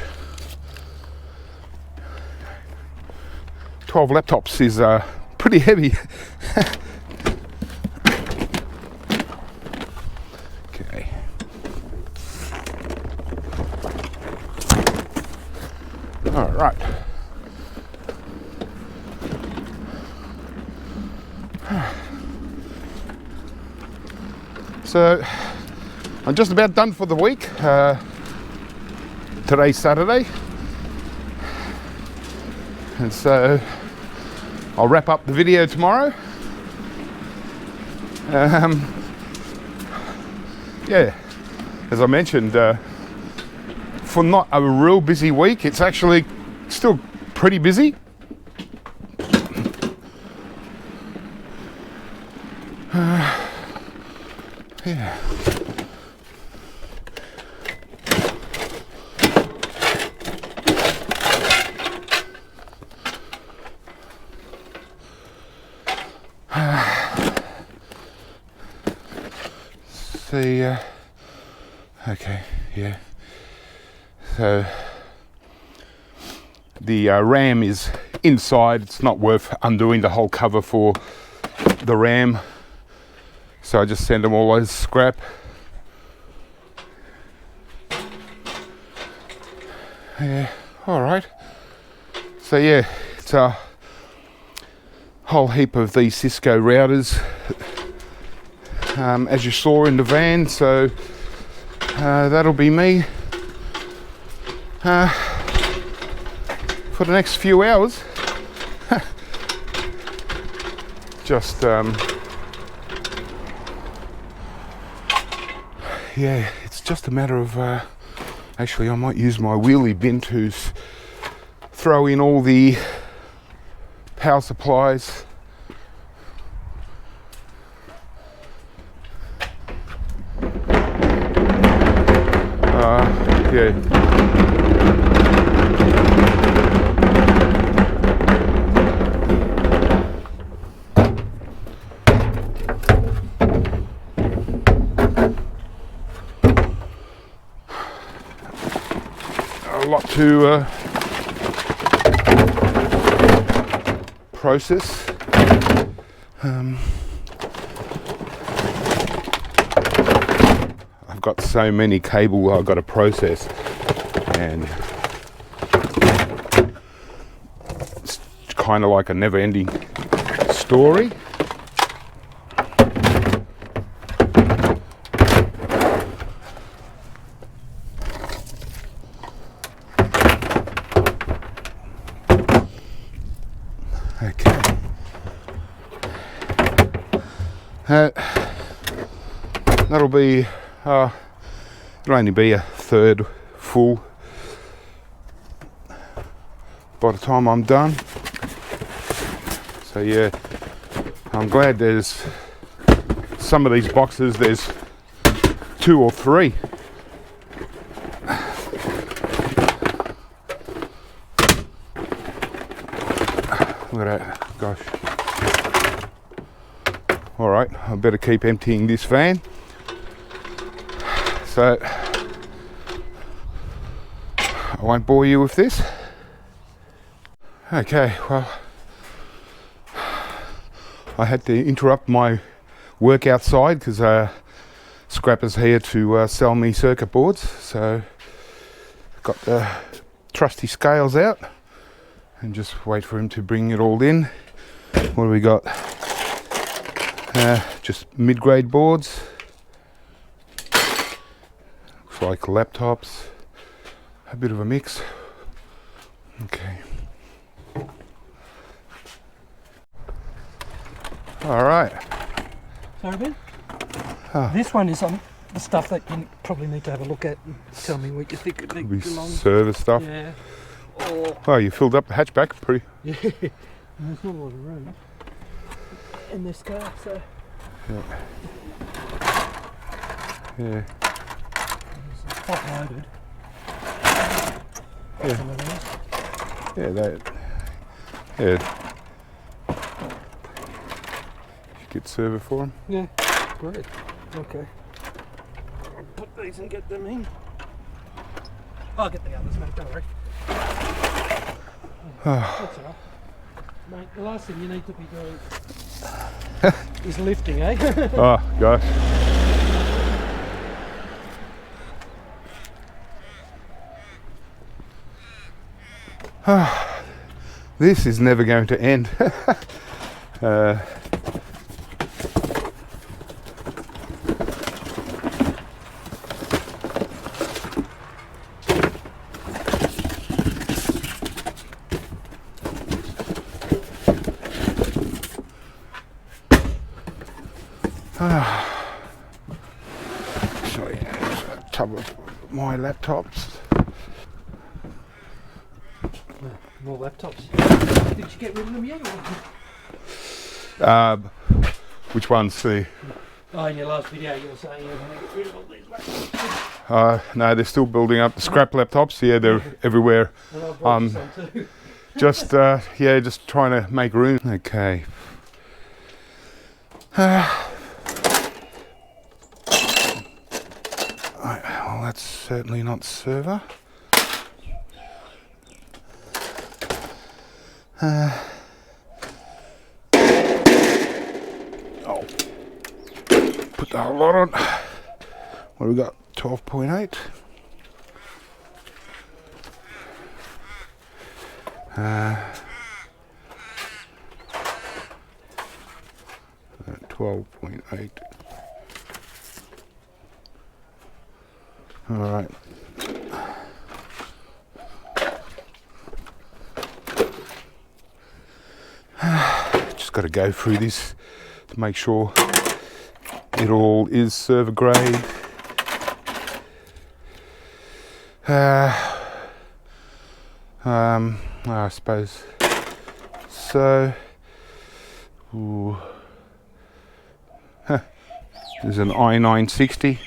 12 laptops is pretty heavy. Okay. All right. So I'm just about done for the week. Today's Saturday, and so I'll wrap up the video tomorrow. Yeah, as I mentioned, for not a real busy week, it's actually still pretty busy. Yeah. See, okay, yeah. So the RAM is inside. It's not worth undoing the whole cover for the RAM. So I just send them all as scrap. Yeah, all right. So yeah, it's a whole heap of these Cisco routers, as you saw in the van. So that'll be me for the next few hours. Just yeah, it's just a matter of actually I might use my wheelie bin to throw in all the power supplies. Yeah. A lot to process. I've got so many cable I've got to process, and it's kind of like a never-ending story. Okay. That'll be, it'll only be a third full by the time I'm done. So yeah, I'm glad there's some of these boxes, there's 2 or 3. Look at that, gosh. All right, I better keep emptying this van. So I won't bore you with this. Okay, well, I had to interrupt my work outside because Scrapper's here to sell me circuit boards. So got the trusty scales out and just wait for him to bring it all in. What do we got? Just mid-grade boards. Looks like laptops. A bit of a mix. Okay. All right. Sorry, Ben? Ah. This one is on the stuff that you probably need to have a look at and tell me what you think it Could be belongs. service stuff. Yeah. Or Oh, you filled up the hatchback pretty. yeah. And there's not a lot of room in this car, so Yeah. it's top loaded. Yeah. Some of these. Yeah, that. Yeah. Get server for him. Yeah. Great. Okay. I'll put these and get them in. I'll get the others, mate, don't worry. That's alright. Mate, the last thing you need to be doing is lifting, eh? Oh gosh. This is never going to end. So yeah, a tub of my laptops. More laptops. Did you get rid of them yet? Which ones? The Oh, in your last video you were saying you were going to get rid of all these laptops. no, they're still building up the scrap laptops. Yeah, they're everywhere. And I brought you some too. Just yeah, just trying to make room. Okay. Right, well, that's certainly not server. Oh, put the whole lot on. What do we got? 12.8. 12.8. All right. Just got to go through this to make sure it all is server grade. I suppose so. Ooh. Huh. There's an i960.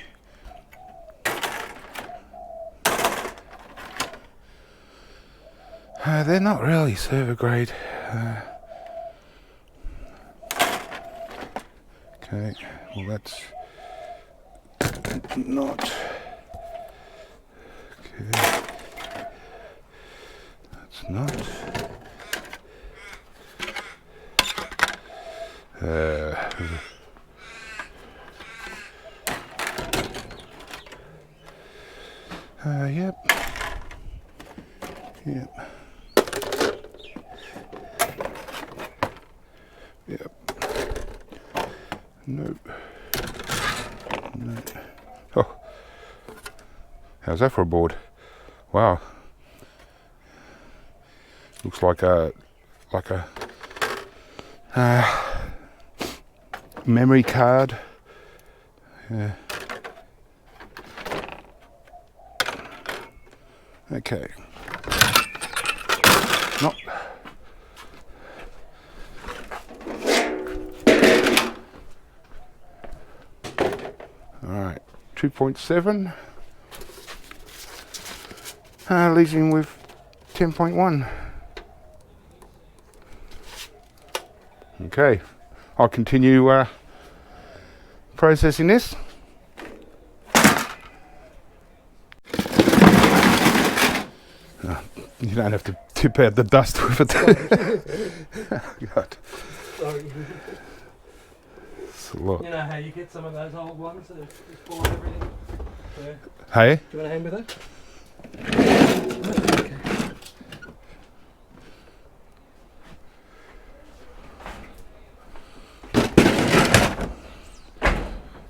They're not really server grade. Okay, well that's not. Okay, that's not. Yep. Yep. Yep. Nope. Nope. Oh. How's that for a board? Wow. Looks like a memory card. Yeah. Okay. Nope. All right. 2.7. Leaves him with 10.1. Okay. I'll continue processing this. You don't have to tip out the dust with it. God. Sorry. It's a lot. You know how you get some of those old ones that just fall and everything? Yeah. Hey? Do you want a hand with that?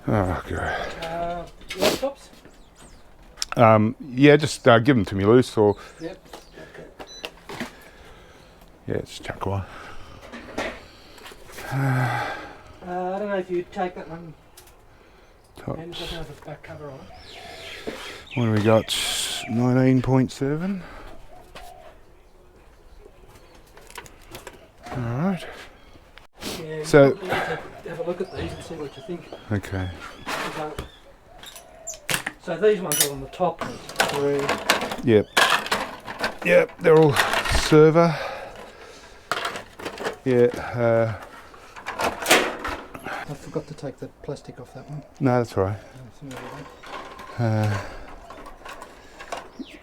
Oh, God. Laptops? Yeah, just give them to me loose or... Yep. Yeah, it's chuck one. I don't know if you take that one. And it Tops. doesn't have a back cover on it. What do we got? 19.7. Alright. Yeah, you So- probably need to have a look at these and see what you think. Okay. So these ones are on the top. Three. Yep. Yep, they're all server. Yeah, I forgot to take the plastic off that one. no, that's all right.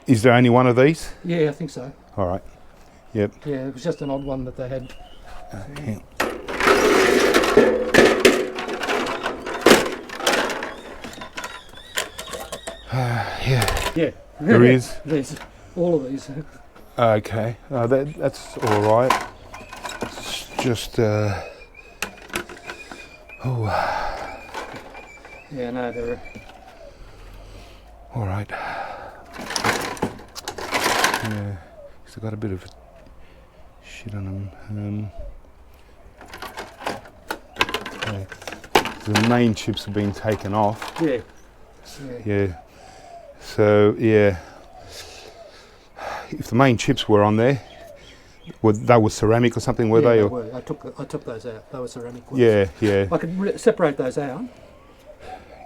Is there only one of these? Yeah, I think so. All right. Yep. Yeah, it was just an odd one that they had. Yeah. Yeah, Yeah. there is. There's all of these. Okay, that's all right. It's just, oh, Yeah, no, they're. all right. Yeah, still got a bit of shit on them. Okay. The main chips have been taken off. Yeah. Yeah. So yeah, if the main chips were on there, they were ceramic or something, were Yeah, they? they Or, were. I took those out. They were ceramic ones. yeah, yeah, I could separate those out.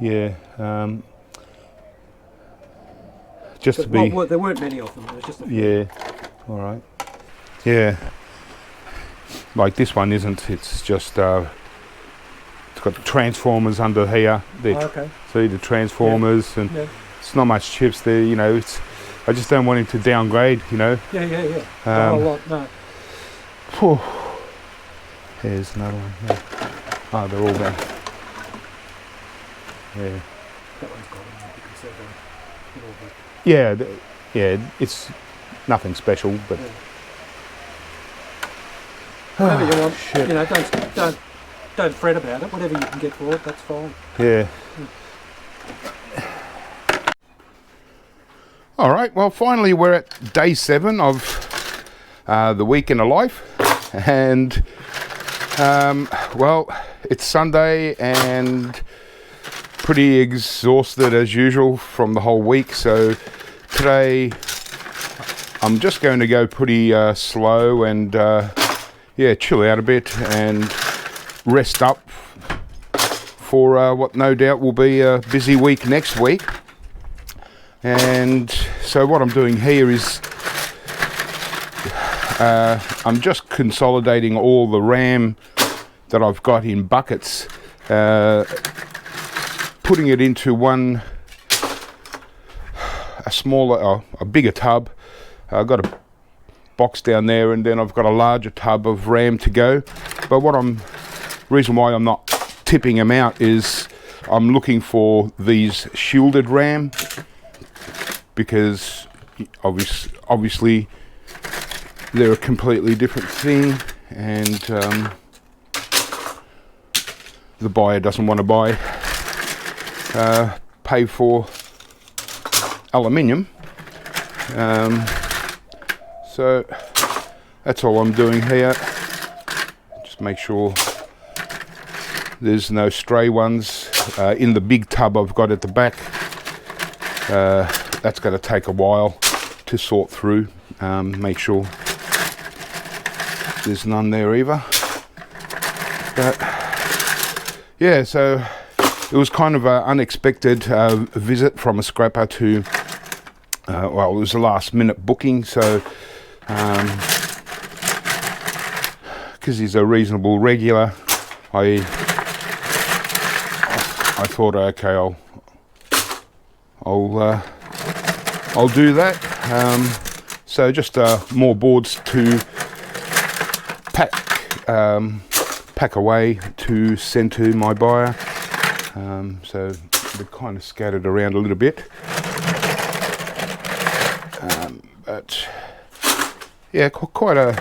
yeah. Just But, to be, well, there weren't many of them. There was just a few. yeah. All right. Yeah. Like this one isn't. It's just it's got transformers under here. Oh, okay. See the transformers and. Yeah. It's not much chips there, you know. I just don't want him to downgrade, you know. Yeah. Not a lot. No. Whew. Here's another one. Yeah. Oh, they're all there. Yeah. That one's got them. You can see them. Yeah, yeah. It's nothing special, but. Whatever you want. Shit. You know, don't fret about it. Whatever you can get for it, that's fine. Yeah. All right. Well, finally, we're at day 7 of the week in a life, and well, it's Sunday and pretty exhausted as usual from the whole week. So today, I'm just going to go pretty slow and yeah, chill out a bit and rest up for what no doubt will be a busy week next week. And so what I'm doing here is I'm just consolidating all the RAM that I've got in buckets, putting it into a bigger tub. I've got a box down there, and then I've got a larger tub of RAM to go. But reason why I'm not tipping them out is I'm looking for these shielded RAM, because obviously they're a completely different thing, and the buyer doesn't want to pay for aluminium. So that's all I'm doing here. Just make sure there's no stray ones in the big tub I've got at the back. That's going to take a while to sort through. Make sure there's none there either. But yeah, so it was kind of an unexpected visit from a scrapper to, well, it was a last minute booking. So because he's a reasonable regular, I I thought, okay, I'll do that. So just more boards to pack away to send to my buyer. So they're kind of scattered around a little bit. But yeah, quite a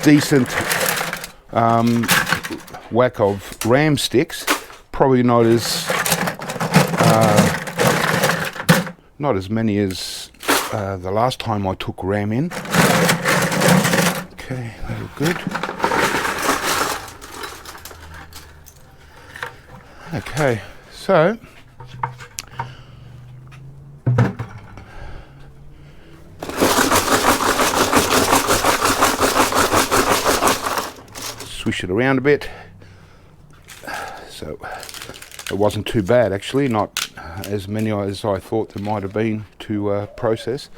decent whack of ram sticks. Probably not as many as the last time I took ram in. Okay, that look good. Okay, so swish it around a bit. So it wasn't too bad actually, not as many as I thought there might have been to process.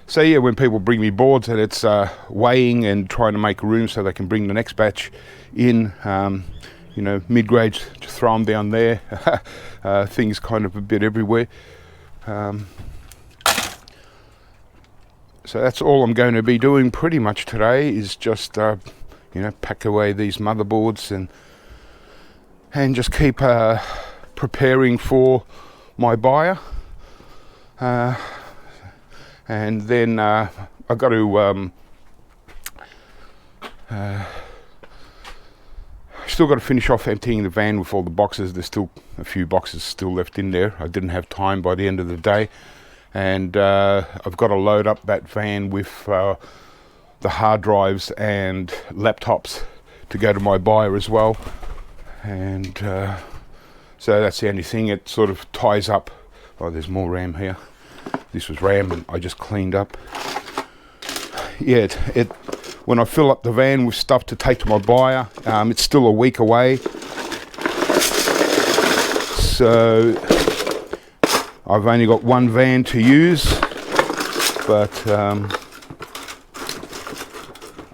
So yeah, when people bring me boards and it's weighing and trying to make room so they can bring the next batch in, you know, mid-grades, just throw them down there. Things kind of a bit everywhere. So that's all I'm going to be doing pretty much today, is just you know, pack away these motherboards and just keep preparing for my buyer. And then I've got to still got to finish off emptying the van with all the boxes. There's still a few boxes still left in there. I didn't have time by the end of the day, and I've got to load up that van with the hard drives and laptops to go to my buyer as well. And so that's the only thing. It sort of ties up. Oh, there's more ram here. This was ram and I just cleaned up. Yeah, it when I fill up the van with stuff to take to my buyer, it's still a week away. So I've only got one van to use, but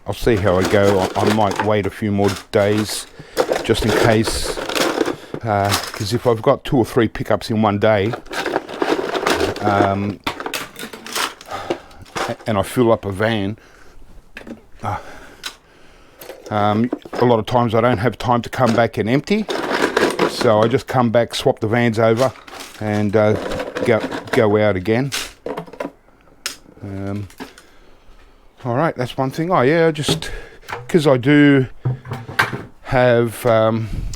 I'll see how I go. I might wait a few more days just in case, because if I've got 2 or 3 pickups in one day, and I fill up a van, a lot of times I don't have time to come back and empty, so I just come back, swap the vans over, and go out again. All right, that's one thing. Oh yeah, just because I do have,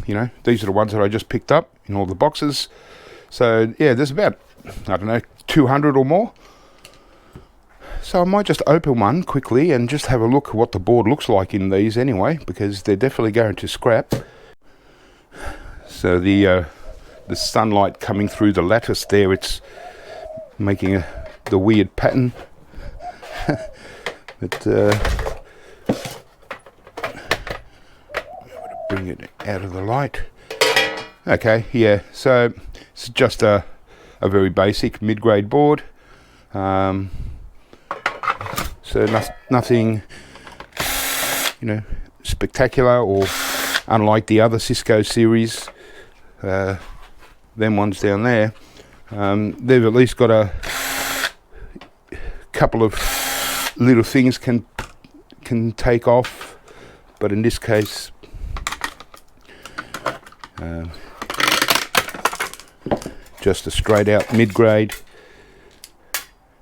you know, these are the ones that I just picked up in all the boxes. So yeah, there's about, I don't know, 200 or more. So I might just open one quickly and just have a look at what the board looks like in these anyway, because they're definitely going to scrap. So the sunlight coming through the lattice there, it's making the weird pattern. But bring it out of the light. Okay, yeah, so it's just a very basic mid-grade board. So nothing, you know, spectacular, or unlike the other Cisco series, them ones down there, they've at least got a couple of little things can take off, but in this case, just a straight out mid-grade.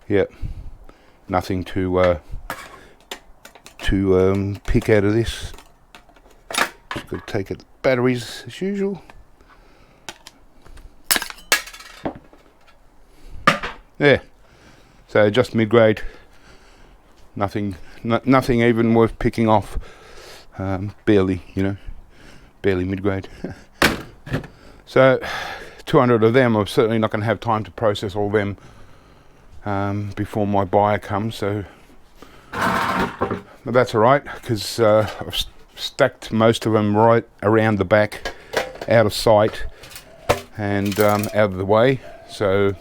Yep. Nothing to pick out of this. Just got to take it batteries as usual. Yeah, so just mid-grade. Nothing even worth picking off. Barely, you know, barely mid-grade. So 200 of them. I'm certainly not going to have time to process all them before my buyer comes, so but that's all right, because I've stacked most of them right around the back, out of sight and out of the way. So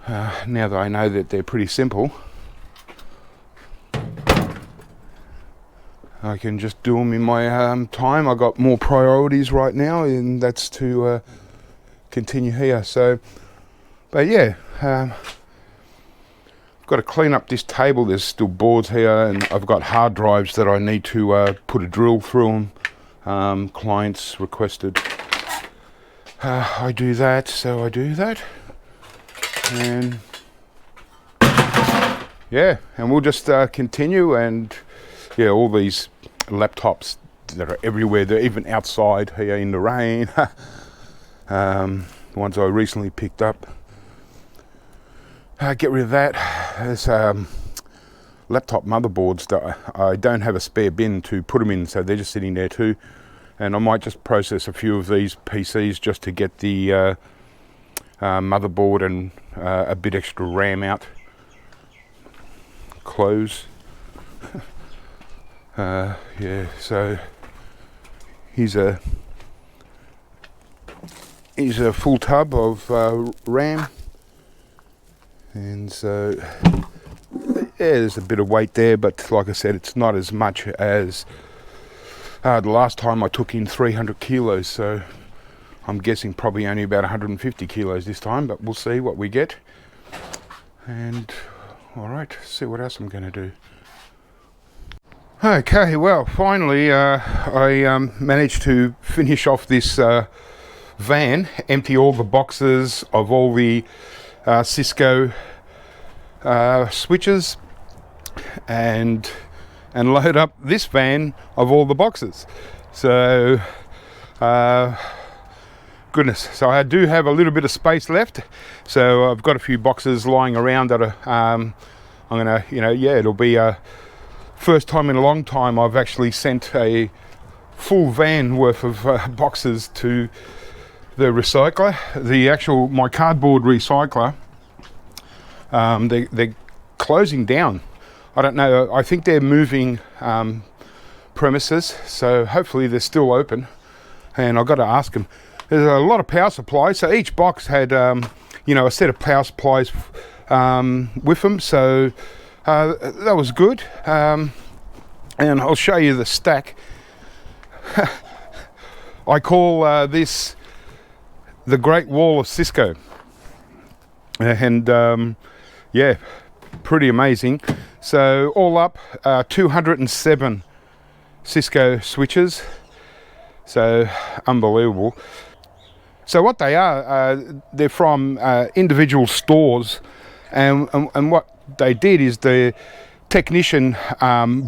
now that I know that they're pretty simple, I can just do them in my time. I got more priorities right now, and that's to continue here. So, but yeah, got to clean up this table. There's still boards here, and I've got hard drives that I need to put a drill through them. Clients requested I do that, so I do that, and yeah, and we'll just continue. And yeah, all these laptops that are everywhere, they're even outside here in the rain. The ones I recently picked up. Get rid of that. There's laptop motherboards that I don't have a spare bin to put them in, so they're just sitting there too. And I might just process a few of these PCs just to get the motherboard and a bit extra RAM out. Close. Yeah, so here's a full tub of RAM. And so, yeah, there's a bit of weight there, but like I said, it's not as much as the last time I took in 300 kilos, so I'm guessing probably only about 150 kilos this time, but we'll see what we get. And, alright, see what else I'm going to do. Okay, well, finally I managed to finish off this van, empty all the boxes of all the Cisco switches, and load up this van of all the boxes. So goodness, so I do have a little bit of space left, so I've got a few boxes lying around that are I'm gonna, yeah, it'll be a first time in a long time I've actually sent a full van worth of boxes to the recycler. My cardboard recycler, they're closing down. I don't know, I think they're moving premises, so hopefully they're still open. And I've got to ask them. There's a lot of power supplies, so each box had a set of power supplies with them, so that was good. And I'll show you the stack. I call this the Great Wall of Cisco, and yeah, pretty amazing. So all up, 207 Cisco switches, so unbelievable. So what they are, they're from individual stores, and what they did is the technician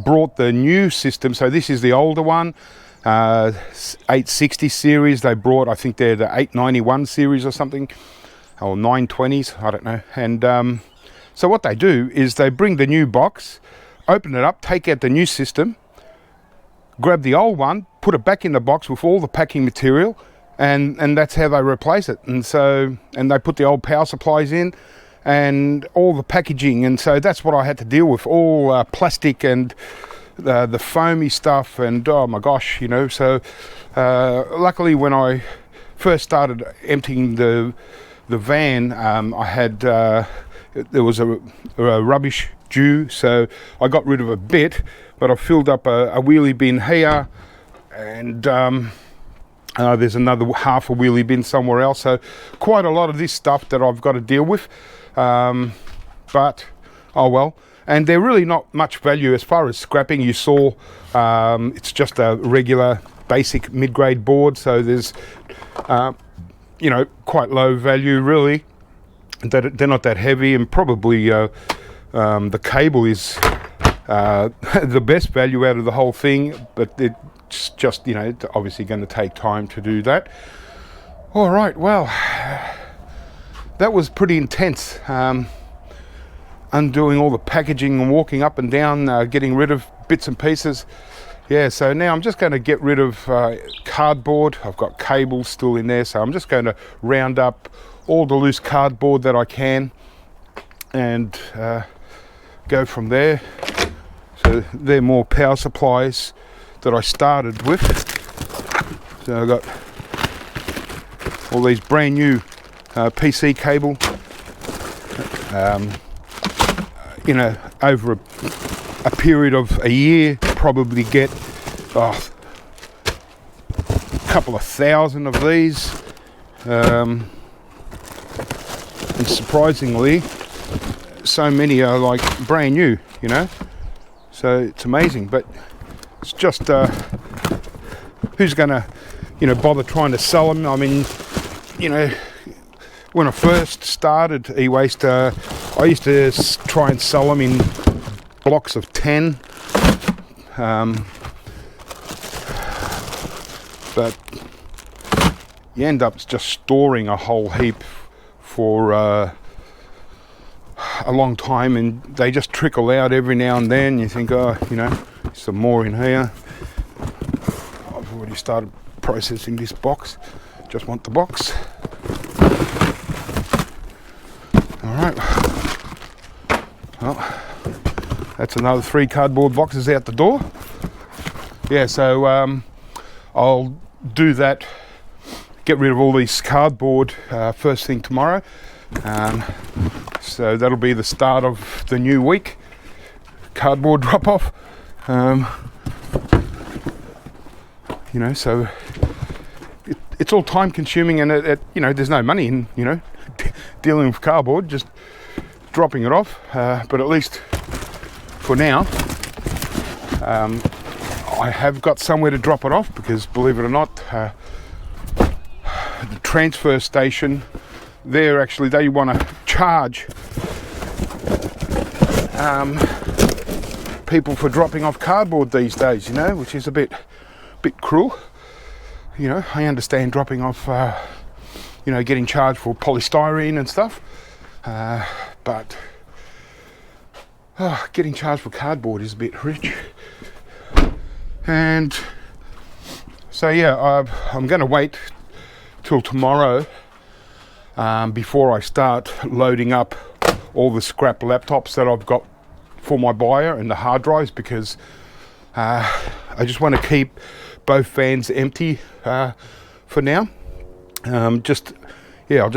brought the new system. So this is the older one, 860 series. They brought, I think they're the 891 series or something, or 920s, I don't know. And so what they do is they bring the new box, open it up, take out the new system, grab the old one, put it back in the box with all the packing material, and that's how they replace it. And so, and they put the old power supplies in and all the packaging, and so that's what I had to deal with, all plastic and the foamy stuff, and oh my gosh, so luckily when I first started emptying the van, I had there was a rubbish due, so I got rid of a bit, but I filled up a wheelie bin here, and there's another half a wheelie bin somewhere else, so quite a lot of this stuff that I've got to deal with, but oh well. And they're really not much value as far as scrapping. You saw it's just a regular basic mid-grade board, so there's quite low value really. They're not that heavy, and probably the cable is the best value out of the whole thing, but it's just obviously going to take time to do that. All right, well, that was pretty intense. Undoing all the packaging and walking up and down, getting rid of bits and pieces. Yeah, so now I'm just going to get rid of cardboard. I've got cables still in there, so I'm just going to round up all the loose cardboard that I can and go from there. So they're more power supplies that I started with. So I've got all these brand new PC cable. Over a period of a year probably get a couple of thousand of these, and surprisingly so many are like brand new, you know, so it's amazing. But it's just who's gonna, you know, bother trying to sell them? I mean, you know, when I first started eWaste, I used to try and sell them in blocks of 10, but you end up just storing a whole heap for a long time, and they just trickle out every now and then. You think, oh, you know, some more in here. I've already started processing this box, just want the box. Alright, well, that's another 3 cardboard boxes out the door. Yeah, so I'll do that, get rid of all these cardboard first thing tomorrow. So that'll be the start of the new week, cardboard drop off. You know, so it's all time consuming, and you know, there's no money in, you know, dealing with cardboard, just dropping it off. But at least for now, I have got somewhere to drop it off, because believe it or not, the transfer station there, actually they want to charge people for dropping off cardboard these days, you know, which is a bit cruel. You know, I understand dropping off, you know, getting charged for polystyrene and stuff, but getting charged for cardboard is a bit rich. And so yeah, I'm going to wait till tomorrow before I start loading up all the scrap laptops that I've got for my buyer and the hard drives, because I just want to keep both vans empty for now. I'll just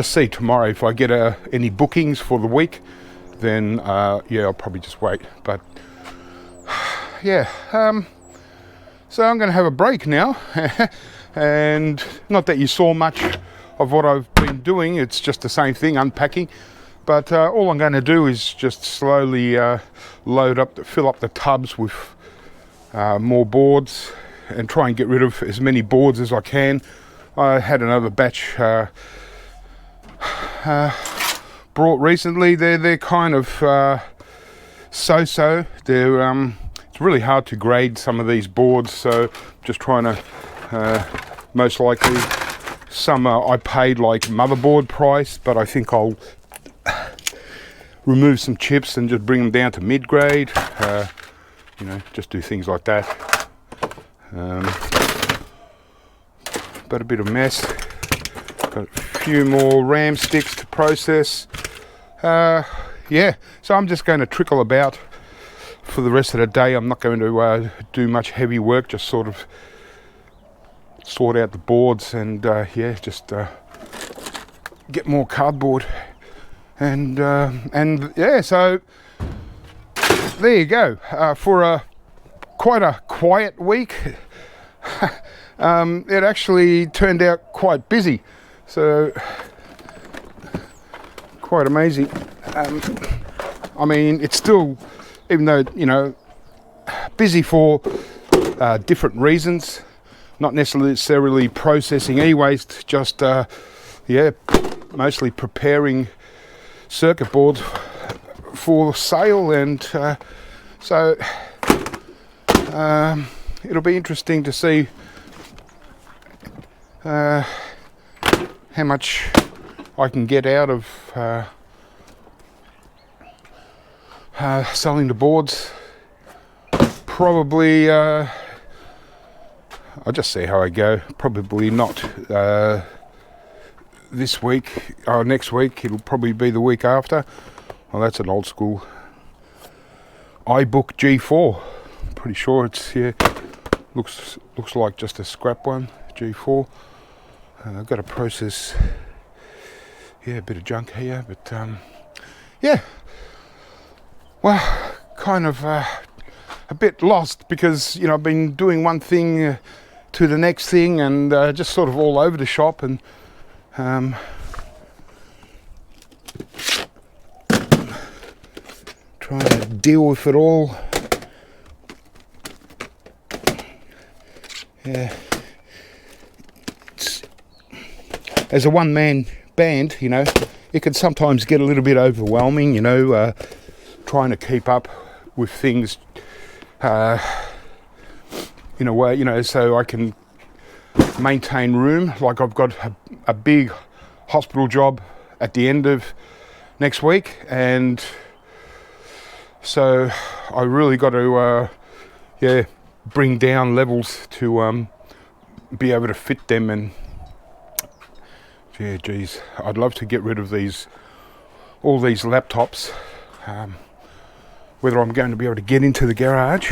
see tomorrow if I get any bookings for the week, then yeah, I'll probably just wait. But yeah, so I'm going to have a break now. And not that you saw much of what I've been doing, it's just the same thing, unpacking. But all I'm going to do is just slowly fill up the tubs with more boards, and try and get rid of as many boards as I can. I had another batch brought recently. They're kind of so-so. They're it's really hard to grade some of these boards, so just trying to most likely some I paid like motherboard price, but I think I'll remove some chips and just bring them down to mid-grade. You know, just do things like that. But a bit of mess. Got a few more RAM sticks to process. Yeah, so I'm just going to trickle about for the rest of the day. I'm not going to do much heavy work, just sort of sort out the boards and yeah, just get more cardboard. And yeah, so there you go. For quite a quiet week, it actually turned out quite busy, so quite amazing. I mean, it's still, even though, you know, busy for different reasons, not necessarily processing e-waste, just yeah, mostly preparing circuit boards for sale. And so it'll be interesting to see how much I can get out of selling the boards. Probably I'll just see how I go. Probably not this week or next week. It'll probably be the week after. Well, that's an old school iBook G4. Pretty sure it's, yeah, looks like just a scrap one, G4. I've got to process, yeah, a bit of junk here, but yeah, well, kind of a bit lost because, you know, I've been doing one thing to the next thing, and just sort of all over the shop, and trying to deal with it all. Yeah, as a one-man band, you know, it can sometimes get a little bit overwhelming, you know, trying to keep up with things in a way, you know, so I can maintain room. Like I've got a big hospital job at the end of next week, and so I really got to bring down levels to be able to fit them. And yeah, geez, I'd love to get rid of all these laptops. Whether I'm going to be able to get into the garage.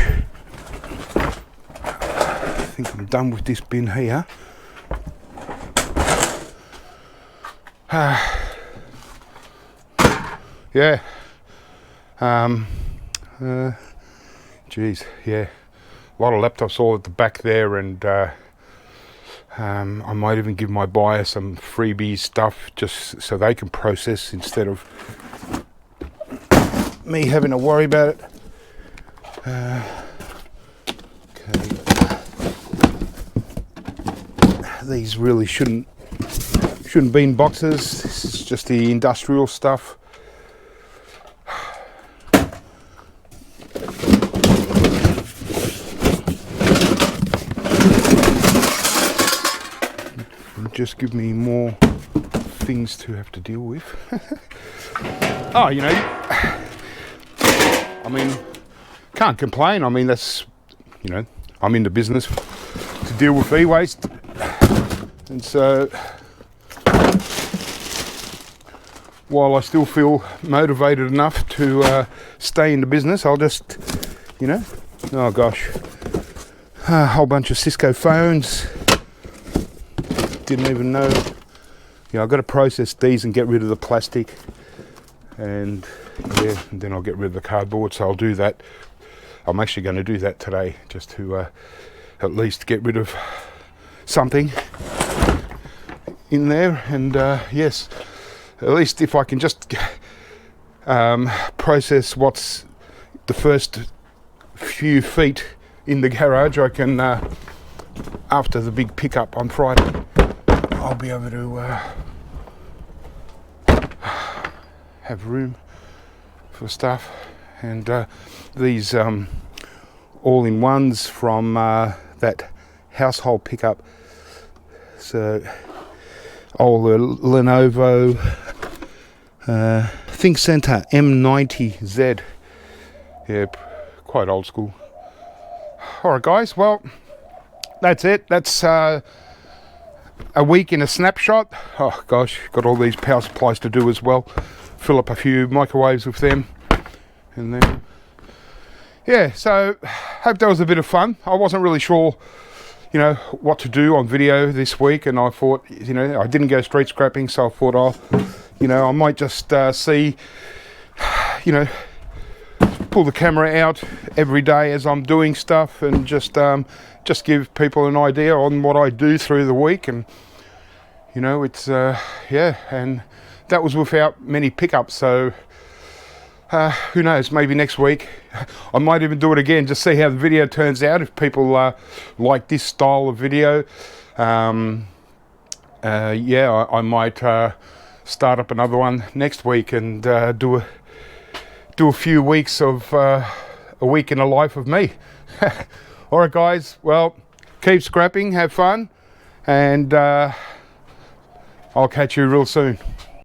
I think I'm done with this bin here. Yeah. Geez, yeah. A lot of laptops all at the back there, and I might even give my buyer some freebie stuff just so they can process instead of me having to worry about it. Okay. These really shouldn't be in boxes. This is just the industrial stuff. Just give me more things to have to deal with. Oh, you know, I mean, can't complain. I mean, that's, you know, I'm in the business to deal with e-waste, and so while I still feel motivated enough to stay in the business, I'll just, you know, oh gosh, a whole bunch of Cisco phones. Didn't even know. You know, I've got to process these and get rid of the plastic, and yeah, and then I'll get rid of the cardboard. So I'll do that. I'm actually going to do that today, just to at least get rid of something in there. And yes, at least if I can just process what's the first few feet in the garage, I can, after the big pickup on Friday, I'll be able to have room for stuff. And these all-in-ones from that household pickup, so old Lenovo ThinkCentre M90Z, yeah, quite old school. Alright guys, well, that's it. That's a week in a snapshot. Oh gosh, got all these power supplies to do as well. Fill up a few microwaves with them, and then yeah, so hope that was a bit of fun. I wasn't really sure, you know, what to do on video this week, and I thought, you know, I didn't go street scrapping, so I thought, oh, you know, I might just see, you know, pull the camera out every day as I'm doing stuff, and just give people an idea on what I do through the week. And you know, it's yeah, and that was without many pickups, so who knows, maybe next week I might even do it again, just see how the video turns out, if people like this style of video. Yeah, I might start up another one next week and do a few weeks of a week in the life of me. Alright guys, well, keep scrapping, have fun, and I'll catch you real soon.